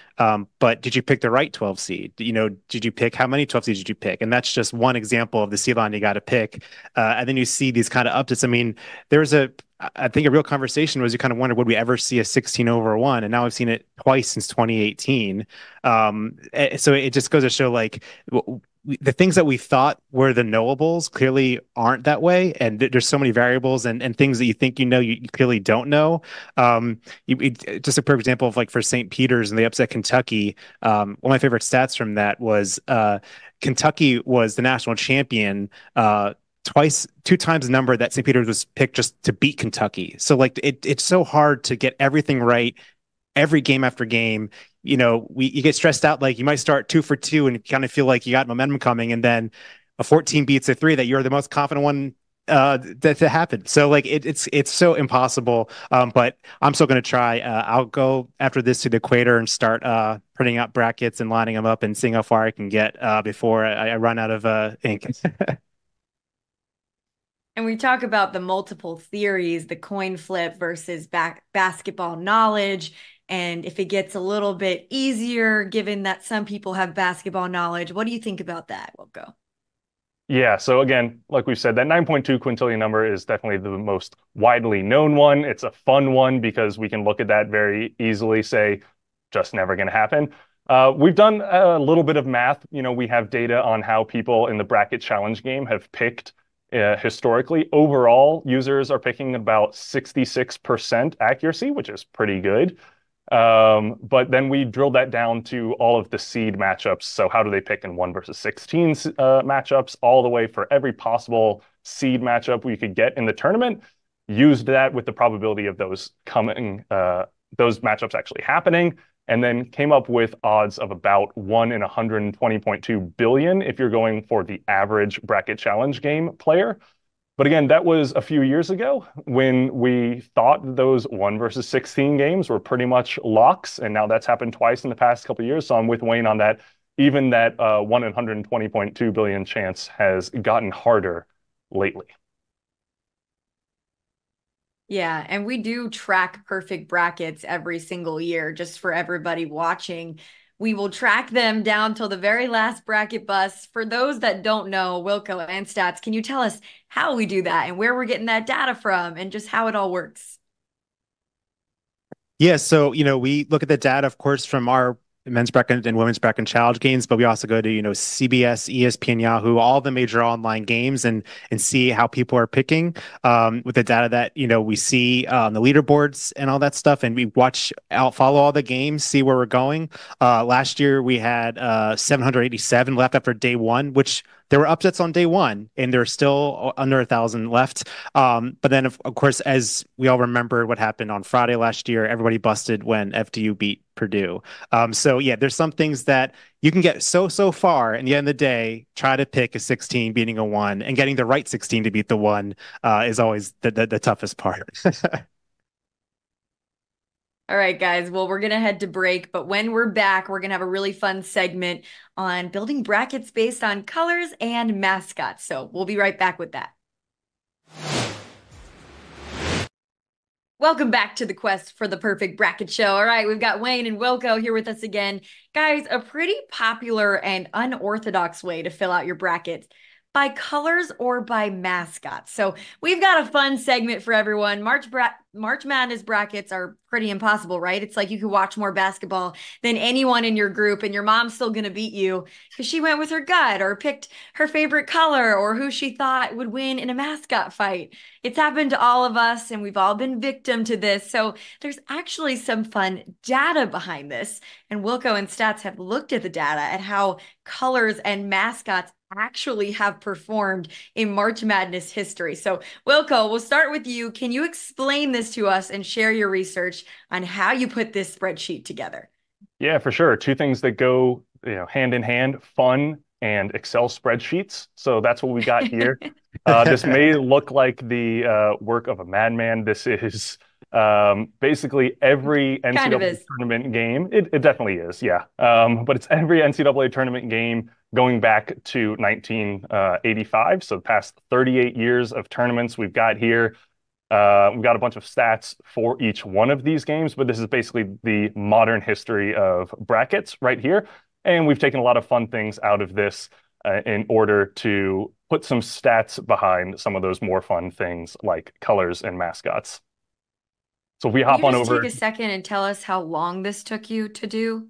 but did you pick the right 12 seed? Did you pick how many 12 seeds did you pick? And that's just one example of the seed line you got to pick. And then you see these kind of upsets. I mean, there's a I think a real conversation was you kind of wonder, would we ever see a 16/1? And now I've seen it twice since 2018. So it just goes to show like the things that we thought were the knowables clearly aren't that way. And there's so many variables and things that you think you clearly don't know. Just a perfect example of like for St. Peter's and they upset Kentucky. One of my favorite stats from that was Kentucky was the national champion two times the number that St. Peter's was picked just to beat Kentucky. So like it's so hard to get everything right every game after game. You get stressed out, like you might start 2 for 2 and you kind of feel like you got momentum coming, and then a 14 beats a 3 that you're the most confident one that happened. So like it's so impossible. But I'm still going to try. I'll go after this to the equator and start printing out brackets and lining them up and seeing how far I can get before I run out of ink. And we talk about the multiple theories, the coin flip versus basketball knowledge. And if it gets a little bit easier, given that some people have basketball knowledge, what do you think about that, Wilco? Yeah, so again, like we've said, that 9.2 quintillion number is definitely the most widely known one. It's a fun one because we can look at that very easily, say, just never going to happen. We've done a little bit of math. We have data on how people in the bracket challenge game have picked historically. Overall, users are picking about 66% accuracy, which is pretty good. But then we drilled that down to all of the seed matchups. So how do they pick in 1 versus 16 matchups, all the way for every possible seed matchup we could get in the tournament, used that with the probability of those matchups actually happening, and then came up with odds of about 1 in 120.2 billion if you're going for the average bracket challenge game player. But again, that was a few years ago when we thought those 1 versus 16 games were pretty much locks. And now that's happened twice in the past couple of years. So I'm with Wayne on that. Even that 1 in 120.2 billion chance has gotten harder lately. Yeah, and we do track perfect brackets every single year just for everybody watching. We will track them down till the very last bracket bus. For those that don't know, Wilco and Stats, can you tell us how we do that and where we're getting that data from and just how it all works? Yeah, so we look at the data, of course, from our men's bracket and women's bracket challenge games, but we also go to CBS, ESPN, Yahoo, all the major online games, and see how people are picking with the data that we see on the leaderboards and all that stuff, and we follow all the games, see where we're going. Last year we had 787 left after day one, which there were upsets on day one, and there's still under 1,000 left. But then, of course, as we all remember what happened on Friday last year, everybody busted when FDU beat Purdue. So yeah, there's some things that you can get so far. In the end of the day, try to pick a 16 beating a 1, and getting the right 16 to beat the 1 is always the toughest part. All right, guys. Well, we're going to head to break, but when we're back, we're going to have a really fun segment on building brackets based on colors and mascots. So we'll be right back with that. Welcome back to the Quest for the Perfect Bracket Show. All right, we've got Wayne and Wilco here with us again. Guys, a pretty popular and unorthodox way to fill out your brackets: by colors or by mascots. So we've got a fun segment for everyone. March Madness brackets are pretty impossible, right? It's like you could watch more basketball than anyone in your group, and your mom's still going to beat you because she went with her gut or picked her favorite color or who she thought would win in a mascot fight. It's happened to all of us, and we've all been victim to this. So there's actually some fun data behind this. And Wilco and Stats have looked at the data at how colors and mascots actually have performed in March Madness history. So Wilco, we'll start with you. Can you explain this to us and share your research on how you put this spreadsheet together? Yeah, for sure. Two things that go hand in hand: fun and Excel spreadsheets. So that's what we got here. This may look like the work of a madman. This is basically every NCAA tournament game. It definitely is, yeah. But it's every NCAA tournament game going back to 1985. So the past 38 years of tournaments we've got here. We've got a bunch of stats for each one of these games, but this is basically the modern history of brackets right here. And we've taken a lot of fun things out of this. in order to put some stats behind some of those more fun things like colors and mascots. So if we Can hop you on just over. take a second and tell us how long this took you to do?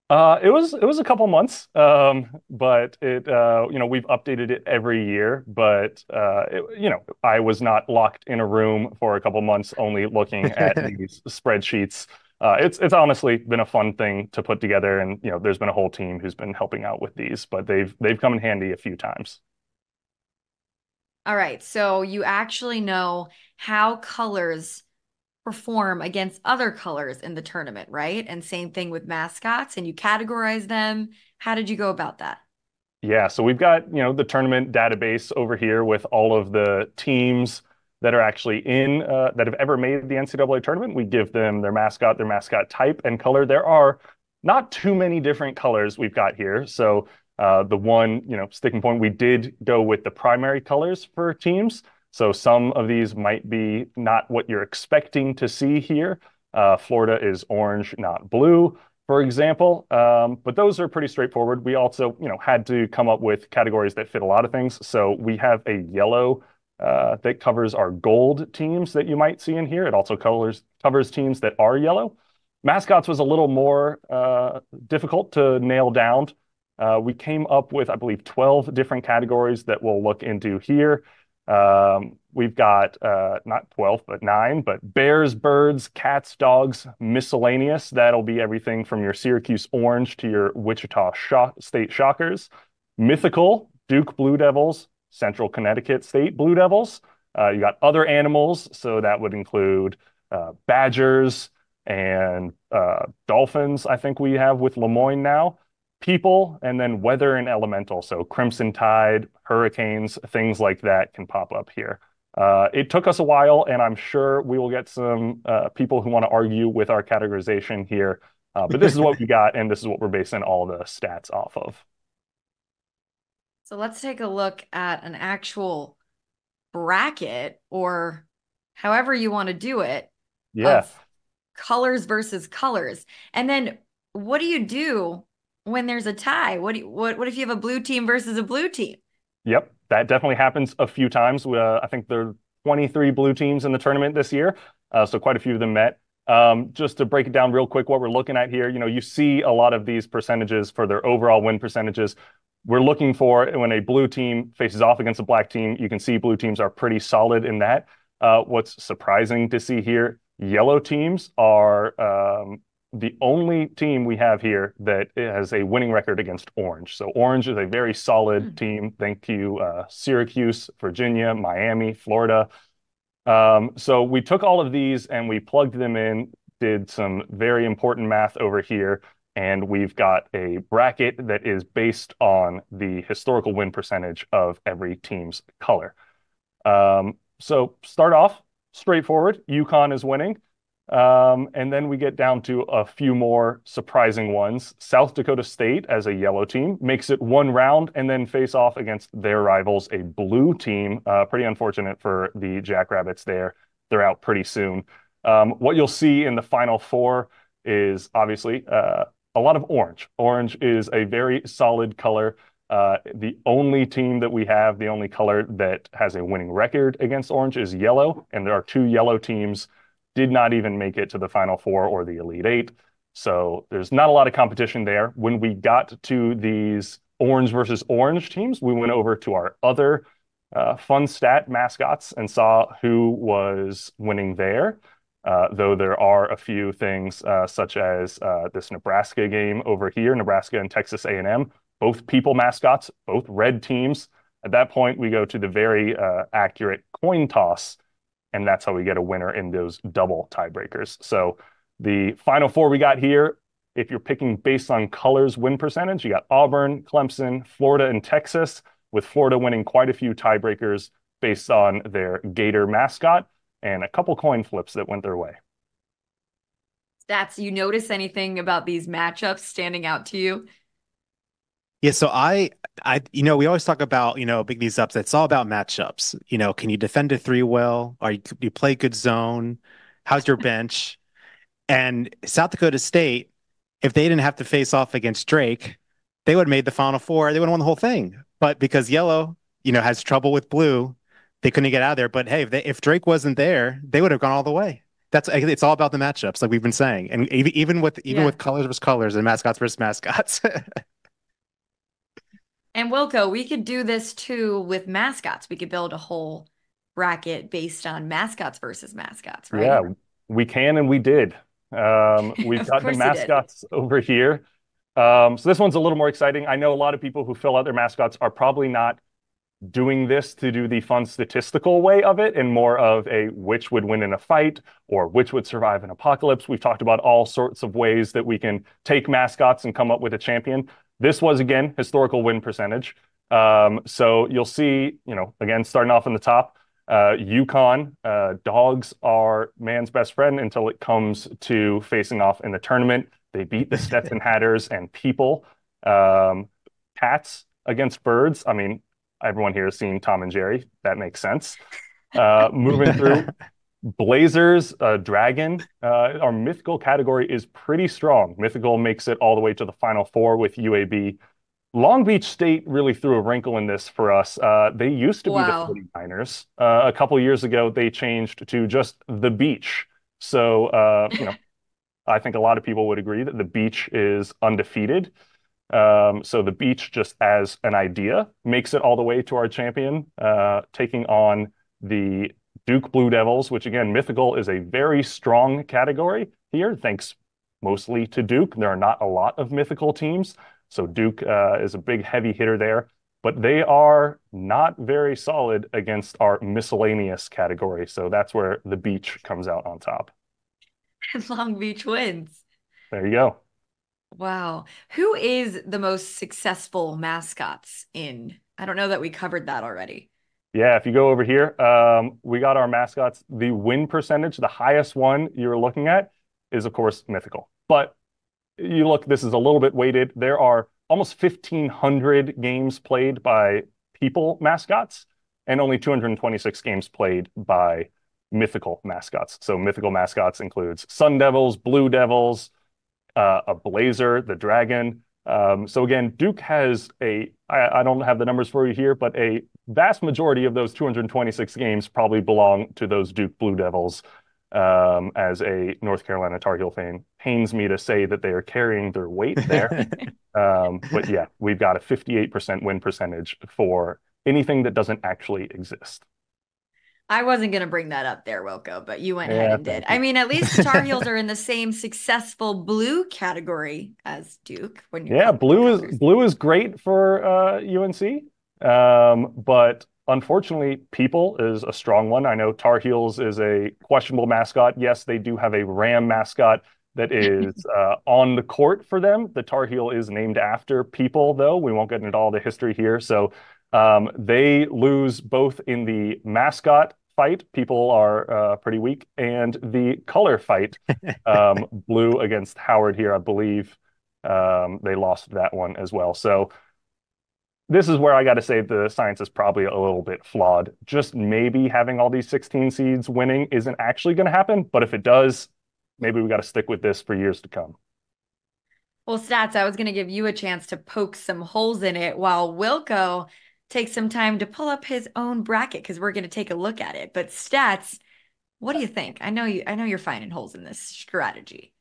It was a couple months, but we've updated it every year. But I was not locked in a room for a couple months only looking at these spreadsheets. It's honestly been a fun thing to put together, and there's been a whole team who's been helping out with these, but they've come in handy a few times. All right, so you actually know how colors perform against other colors in the tournament, right? And same thing with mascots, and you categorize them. How did you go about that? Yeah, so we've got, the tournament database over here with all of the teams that are actually in that have ever made the NCAA tournament. We give them their mascot type and color. There are not too many different colors we've got here. So the one, sticking point, we did go with the primary colors for teams. So some of these might be not what you're expecting to see here. Florida is orange, not blue, for example. But those are pretty straightforward. We also, had to come up with categories that fit a lot of things. So we have a yellow that covers our gold teams that you might see in here. It also covers teams that are yellow. Mascots was a little more difficult to nail down. We came up with, I believe, 12 different categories that we'll look into here. We've got not 12, but 9, but bears, birds, cats, dogs, miscellaneous. That'll be everything from your Syracuse Orange to your Wichita State Shockers. Mythical, Duke Blue Devils, Central Connecticut State Blue Devils. You got other animals, so that would include badgers and dolphins, I think we have with Lemoyne now. People, and then weather and elemental. So Crimson Tide, hurricanes, things like that can pop up here. It took us a while, and I'm sure we will get some people who want to argue with our categorization here. But this is what we got, and this is what we're basing all the stats off of. So let's take a look at an actual bracket, or however you want to do it, Yeah. of colors versus colors. And then what do you do when there's a tie? What if you have a blue team versus a blue team? Yep, that definitely happens a few times. I think there are 23 blue teams in the tournament this year, so quite a few of them met. Just to break it down real quick, what we're looking at here, you see a lot of these percentages for their overall win percentages. We're looking for when a blue team faces off against a black team, you can see blue teams are pretty solid in that. What's surprising to see here, yellow teams are the only team we have here that has a winning record against orange. So orange is a very solid team. Thank you, Syracuse, Virginia, Miami, Florida. So we took all of these and we plugged them in, did some very important math over here, and we've got a bracket that is based on the historical win percentage of every team's color. So start off straightforward. UConn is winning. And then we get down to a few more surprising ones. South Dakota State, as a yellow team, makes it one round and then face off against their rivals, a blue team. Pretty unfortunate for the Jackrabbits there. They're out pretty soon. What you'll see in the Final Four is obviously a lot of orange. Orange is a very solid color. The only team that we have, the only color that has a winning record against orange is yellow, and there are 2 yellow teams did not even make it to the Final Four or the Elite Eight. So there's not a lot of competition there. When we got to these orange versus orange teams, we went over to our other fun stat mascots and saw who was winning there. Though there are a few things such as this Nebraska game over here, Nebraska and Texas A&M, both people mascots, both red teams. At that point, we go to the very accurate coin toss, and that's how we get a winner in those double tiebreakers. So the Final Four we got here, if you're picking based on colors win percentage, you got Auburn, Clemson, Florida, and Texas, with Florida winning quite a few tiebreakers based on their Gator mascot and a couple coin flips that went their way. Stats, you notice anything about these matchups standing out to you? Yeah, so we always talk about, big these upsets. It's all about matchups. Can you defend a 3 well? Do you play good zone? How's your bench? And South Dakota State, if they didn't have to face off against Drake, they would have made the Final Four. They would have won the whole thing. but because yellow, has trouble with blue, they couldn't get out of there. But hey, if Drake wasn't there, they would have gone all the way. It's all about the matchups, like we've been saying, and even with colors versus colors and mascots versus mascots. And Wilco, we could do this too with mascots. We could build a whole bracket based on mascots versus mascots, right? Yeah, we can and we did. We've Of got the course you did. mascots over here. So this one's a little more exciting. I know a lot of people who fill out their mascots are probably not doing this to do the fun statistical way of it and more of a which would win in a fight or which would survive an apocalypse. We've talked about all sorts of ways that we can take mascots and come up with a champion. This was, again, historical win percentage. So you'll see, again, starting off in the top, UConn, dogs are man's best friend until it comes to facing off in the tournament. They beat the Stetson Hatters and people. Cats against birds. I mean, everyone here has seen Tom and Jerry. That makes sense. Moving through, Blazers, Dragon. Our mythical category is pretty strong. Mythical makes it all the way to the Final Four with UAB. Long Beach State really threw a wrinkle in this for us. They used to be the 49ers. A couple of years ago, they changed to just the Beach. So, I think a lot of people would agree that the Beach is undefeated. So the Beach, just as an idea, makes it all the way to our champion, taking on the Duke Blue Devils, which, again, mythical is a very strong category here, thanks mostly to Duke. There are not a lot of mythical teams. So Duke is a big heavy hitter there, but they are not very solid against our miscellaneous category. So that's where the Beach comes out on top. Long Beach wins. There you go. Wow. Who is the most successful mascots in? I don't know that we covered that already. Yeah, if you go over here, we got our mascots. The win percentage, the highest one you're looking at is, of course, mythical. But you look, this is a little bit weighted. There are almost 1,500 games played by people mascots and only 226 games played by mythical mascots. So mythical mascots includes Sun Devils, Blue Devils, a Blazer, the Dragon. So again, Duke has I don't have the numbers for you here, but a vast majority of those 226 games probably belong to those Duke Blue Devils. As a North Carolina Tar Heel fan, pains me to say that they are carrying their weight there. But yeah, we've got a 58% win percentage for anything that doesn't actually exist. I wasn't going to bring that up there, Wilco, but you went ahead and did. I mean, at least the Tar Heels are in the same successful blue category as Duke. Blue is great for UNC, but unfortunately, people is a strong one. I know Tar Heels is a questionable mascot. Yes, they do have a Ram mascot that is on the court for them. The Tar Heel is named after people, though. We won't get into all the history here. So they lose both in the mascot fight. People are pretty weak. And the color fight, blue against Howard here, I believe they lost that one as well. So this is where I got to say the science is probably a little bit flawed. Just maybe having all these 16 seeds winning isn't actually going to happen. But if it does, maybe we got to stick with this for years to come. Well, Stats, I was going to give you a chance to poke some holes in it while Wilco takes some time to pull up his own bracket because we're going to take a look at it. But Stats, what do you think? I know you're finding holes in this strategy.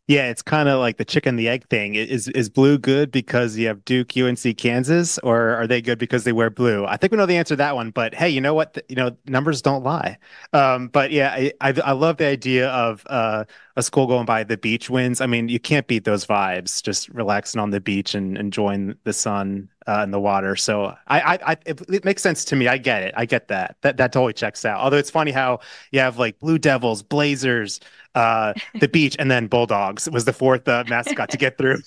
Yeah, it's kind of like the chicken and the egg thing. Is blue good because you have Duke, UNC, Kansas, or are they good because they wear blue? I think we know the answer to that one, but hey, you know what? Numbers don't lie. But yeah, I love the idea of a school going by the beach wins. I mean, you can't beat those vibes, just relaxing on the beach and enjoying the sun and the water. So it makes sense to me. I get it. I get that. That totally checks out. Although it's funny how you have like Blue Devils, Blazers, the beach, and then Bulldogs was the fourth mascot to get through.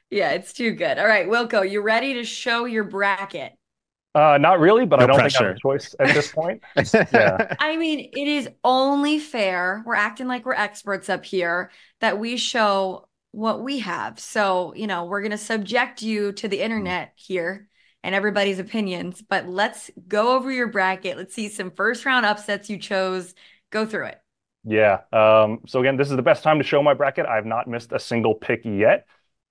Yeah, it's too good. All right, Wilco, you ready to show your bracket? Not really, but No I don't pressure. think I have a choice at this point. Yeah. I mean, it is only fair. We're acting like we're experts up here that we show what we have. So, we're going to subject you to the internet here and everybody's opinions, but let's go over your bracket. Let's see some first round upsets you chose. Go through it. Yeah. So again, this is the best time to show my bracket. I have not missed a single pick yet.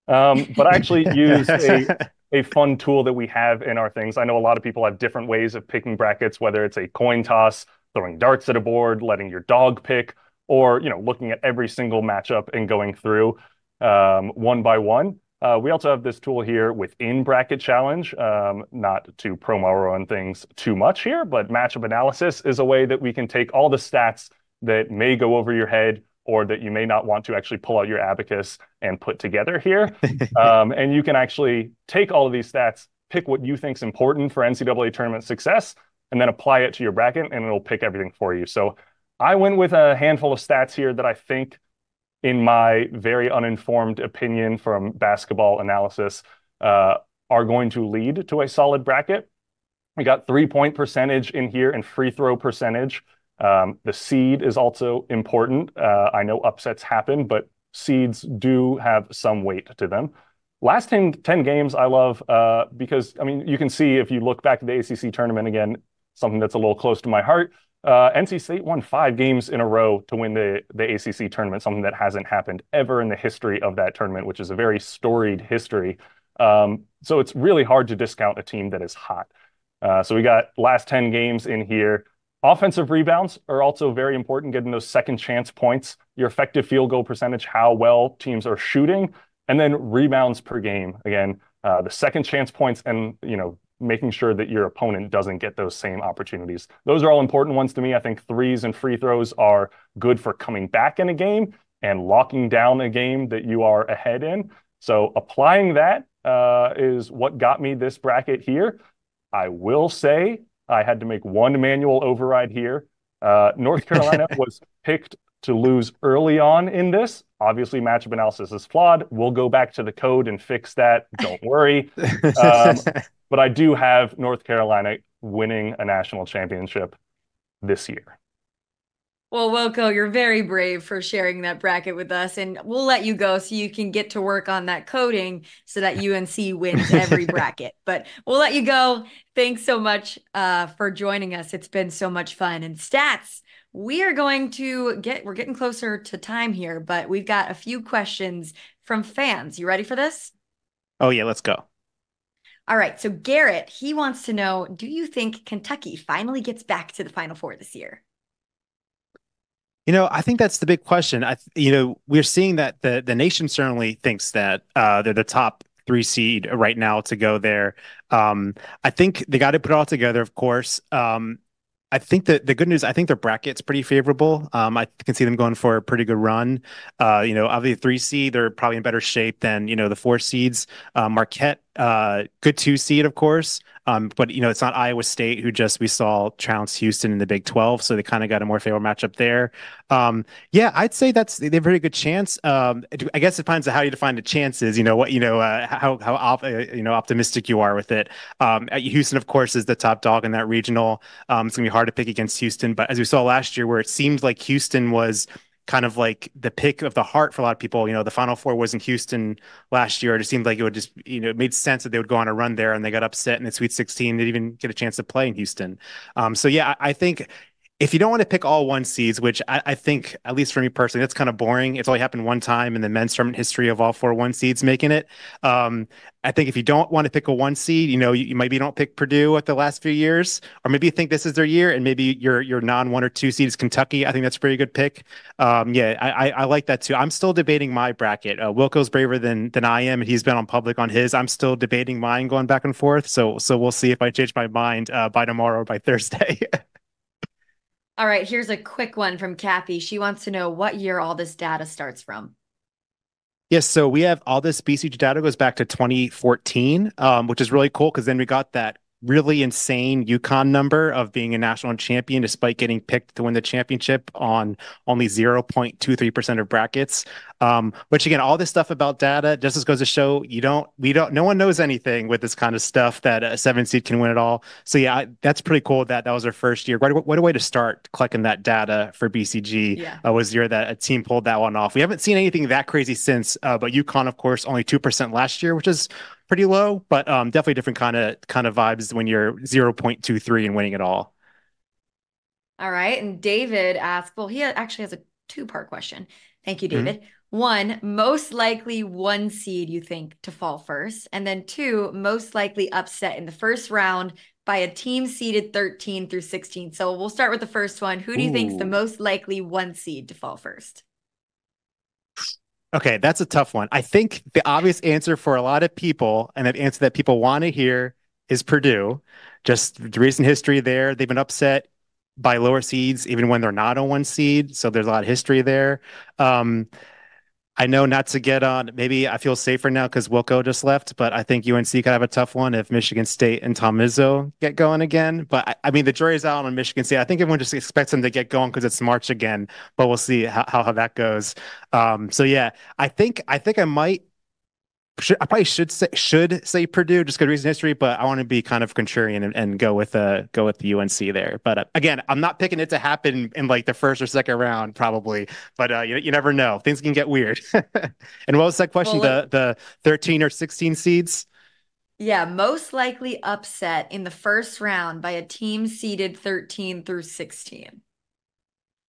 But I actually use a fun tool that we have in our things. I know a lot of people have different ways of picking brackets, whether it's a coin toss, throwing darts at a board, letting your dog pick, or looking at every single matchup and going through one by one. We also have this tool here within Bracket Challenge, not to promo our own things too much here, but matchup analysis is a way that we can take all the stats that may go over your head or that you may not want to actually pull out your abacus and put together here. And you can actually take all of these stats, pick what you think is important for NCAA tournament success, and then apply it to your bracket, and it'll pick everything for you. So I went with a handful of stats here that I think, in my very uninformed opinion from basketball analysis, are going to lead to a solid bracket. We got 3-point percentage in here and free throw percentage. The seed is also important. I know upsets happen, but seeds do have some weight to them. Last 10 games I love because, you can see if you look back at the ACC tournament again, something that's a little close to my heart. NC State won 5 games in a row to win the ACC tournament, something that hasn't happened ever in the history of that tournament, which is a very storied history. So it's really hard to discount a team that is hot. So we got last 10 games in here. Offensive rebounds are also very important, getting those second chance points, your effective field goal percentage, how well teams are shooting, and then rebounds per game. Again, the second chance points and, making sure that your opponent doesn't get those same opportunities. Those are all important ones to me. I think threes and free throws are good for coming back in a game and locking down a game that you are ahead in. So applying that is what got me this bracket here. I will say I had to make one manual override here. North Carolina was picked to lose early on in this. Obviously, matchup analysis is flawed. We'll go back to the code and fix that. Don't worry. But I do have North Carolina winning a national championship this year. Well, Wilco, you're very brave for sharing that bracket with us, and we'll let you go so you can get to work on that coding so that UNC wins every bracket. But we'll let you go. Thanks so much for joining us. It's been so much fun. And stats, we're getting closer to time here, but we've got a few questions from fans. You ready for this? Oh, yeah, let's go. All right. So Garrett, he wants to know, do you think Kentucky finally gets back to the Final Four this year? I think that's the big question. We're seeing that the nation certainly thinks that they're the top 3 seed right now to go there. I think they got to put it all together, of course. I think that the good news, I think their bracket's pretty favorable. I can see them going for a pretty good run. Of the 3 seed, they're probably in better shape than, the 4 seeds. Marquette, good 2 seed, of course. But it's not Iowa State, who we saw trounce Houston in the Big 12, so they kind of got a more favorable matchup there. Yeah, I'd say they have a very good chance. I guess it depends on how you define the chances. How optimistic you are with it. Houston, of course, is the top dog in that regional. It's gonna be hard to pick against Houston, but as we saw last year, where it seemed like Houston was kind of like the pick of the heart for a lot of people. The Final Four was in Houston last year. It seemed like it would just, it made sense that they would go on a run there, and they got upset in the Sweet 16. They didn't even get a chance to play in Houston. So yeah, I think if you don't want to pick all 1 seeds, which I think, at least for me personally, that's kind of boring. It's only happened one time in the men's tournament history of all 4 1 seeds making it. I think if you don't want to pick a 1 seed, you maybe don't pick Purdue at the last few years, or maybe you think this is their year, and maybe your non 1 or 2 seed is Kentucky. I think that's a pretty good pick. Yeah, I like that too. I'm still debating my bracket. Wilco's braver than I am, and he's been on public on his. I'm still debating mine, going back and forth. So we'll see if I change my mind by tomorrow or by Thursday. All right, here's a quick one from Kathy. She wants to know what year all this data starts from. Yes, so we have all this BCG data goes back to 2014, which is really cool because then we got that really insane UConn number of being a national champion despite getting picked to win the championship on only 0.23% of brackets. Which again, all this stuff about data just goes to show no one knows anything with this kind of stuff that a 7 seed can win it all. So yeah, that's pretty cool that was our first year. What a way to start collecting that data for BCG. Was the year that a team pulled that one off. We haven't seen anything that crazy since, but UConn, of course, only 2% last year, which is pretty low, but definitely different kind of vibes when you're 0.23 and winning it all. All right. And David asked, well, he actually has a 2-part question. Thank you, David. One, most likely one seed you think to fall first. And then two, most likely upset in the first round by a team seeded 13 through 16. So we'll start with the first one. Who do you think is the most likely one seed to fall first? Okay, that's a tough one. I think the obvious answer for a lot of people, and the answer that people want to hear, is Purdue. Just the recent history there. They've been upset by lower seeds, even when they're not on one seed. So there's a lot of history there. I know not to get on, maybe I feel safer now because Wilco just left, but I think UNC could have a tough one if Michigan State and Tom Izzo get going again. But I mean, the jury's out on Michigan State. I think everyone just expects them to get going because it's March again, but we'll see how that goes. So yeah, I think I might. I probably should say Purdue just because recent history, but I want to be kind of contrarian and go with the UNC there. But again, I'm not picking it to happen in like the first or second round probably, but you never know. Things can get weird. And what was that question? Well, the 13 or 16 seeds? Yeah, most likely upset in the first round by a team seeded 13 through 16.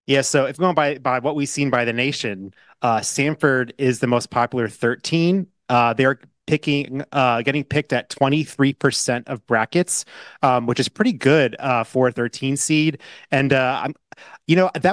Yeah, so if going by what we've seen by the nation, Stanford is the most popular 13. They're getting picked at 23% of brackets, which is pretty good for a 13 seed. And that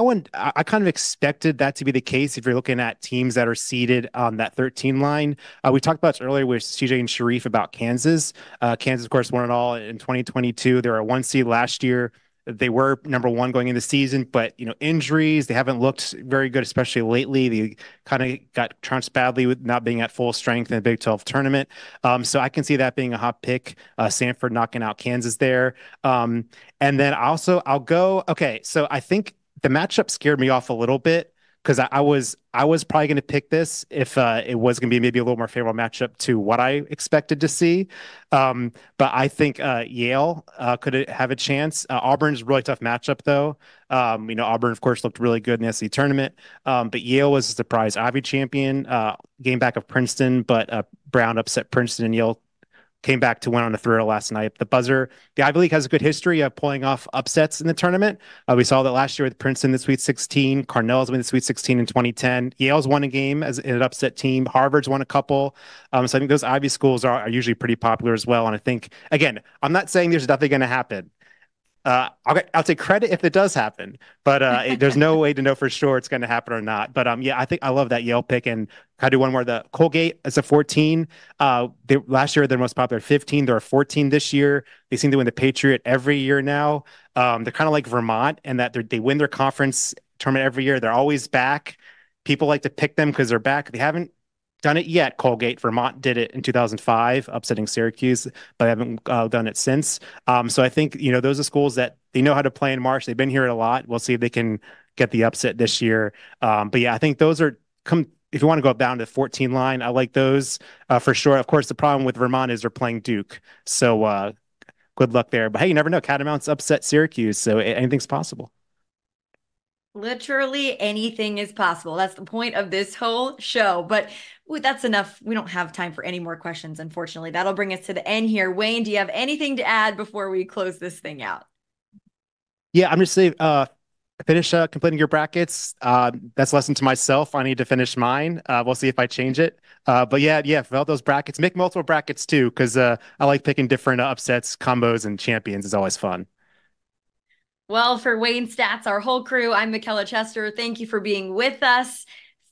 one I kind of expected that to be the case if you're looking at teams that are seeded on that 13 line. We talked about this earlier with CJ and Sharif about Kansas. Kansas, of course, won it all in 2022. They were a one seed last year. They were number one going into the season, but injuries, they haven't looked very good, especially lately. They kind of got trounced badly with not being at full strength in the Big 12 tournament. So I can see that being a hot pick. Stanford knocking out Kansas there. And then I'll go. Okay, so I think the matchup scared me off a little bit because I was probably going to pick this if it was going to be maybe a little more favorable matchup to what I expected to see. But I think Yale could have a chance. Auburn's a really tough matchup, though. Auburn, of course, looked really good in the SEC tournament. But Yale was a surprise Ivy champion, game back of Princeton, but Brown upset Princeton, and Yale came back to win on a thriller last night. The Ivy League has a good history of pulling off upsets in the tournament. We saw that last year with Princeton, the Sweet 16. Cornell's won the Sweet 16 in 2010. Yale's won a game as an upset team. Harvard's won a couple. So I think those Ivy schools are usually pretty popular as well. And I think, again, I'm not saying there's nothing going to happen. I'll take credit if it does happen, but there's no way to know for sure it's going to happen or not. But yeah, I think I love that Yale pick, and I do one more. The Colgate is a 14. Last year they're most popular 15. They're a 14 this year. They seem to win the Patriot every year now. They're kind of like Vermont in that they win their conference tournament every year. They're always back. People like to pick them because they're back. They haven't done it yet. Colgate. Vermont did it in 2005, upsetting Syracuse, but haven't done it since. So I think, those are schools that they know how to play in March. They've been here a lot. We'll see if they can get the upset this year. But yeah, I think those are if you want to go down to the 14 line, I like those for sure. Of course, the problem with Vermont is they're playing Duke. So good luck there. But hey, you never know. Catamounts upset Syracuse. So anything's possible. Literally anything is possible. That's the point of this whole show. But that's enough. We don't have time for any more questions, unfortunately. That'll bring us to the end here. Wayne, do you have anything to add before we close this thing out? Yeah, I'm just saying, finish completing your brackets. That's a lesson to myself. I need to finish mine. We'll see if I change it. But yeah, fill out those brackets. Make multiple brackets too, because I like picking different upsets, combos, and champions. It's always fun. Well, for Wayne Stats, our whole crew, I'm Michaela Chester. Thank you for being with us.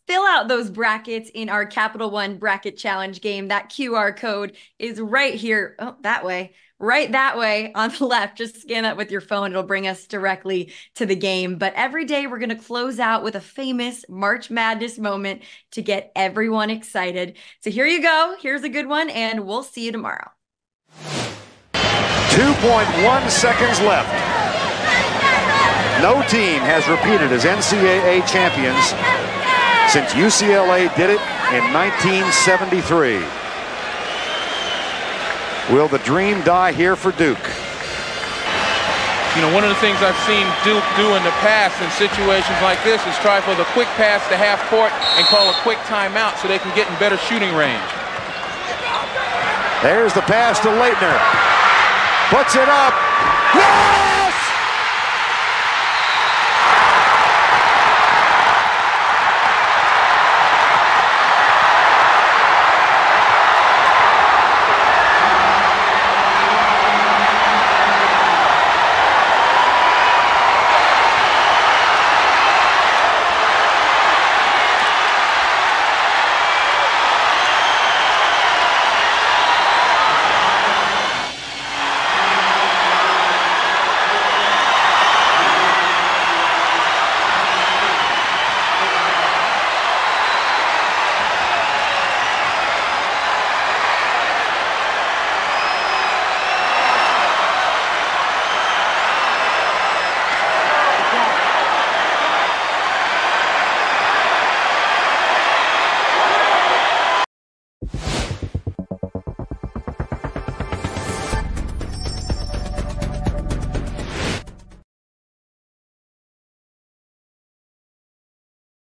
Fill out those brackets in our Capital One Bracket Challenge game. That QR code is right here. Oh, that way. Right that way on the left. Just scan that with your phone. It'll bring us directly to the game. But every day we're going to close out with a famous March Madness moment to get everyone excited. So here you go. Here's a good one, and we'll see you tomorrow. 2.1 seconds left. No team has repeated as NCAA champions since UCLA did it in 1973. Will the dream die here for Duke? One of the things I've seen Duke do in the past in situations like this is try for the quick pass to half court and call a quick timeout so they can get in better shooting range. There's the pass to Leitner. Puts it up. Whoa!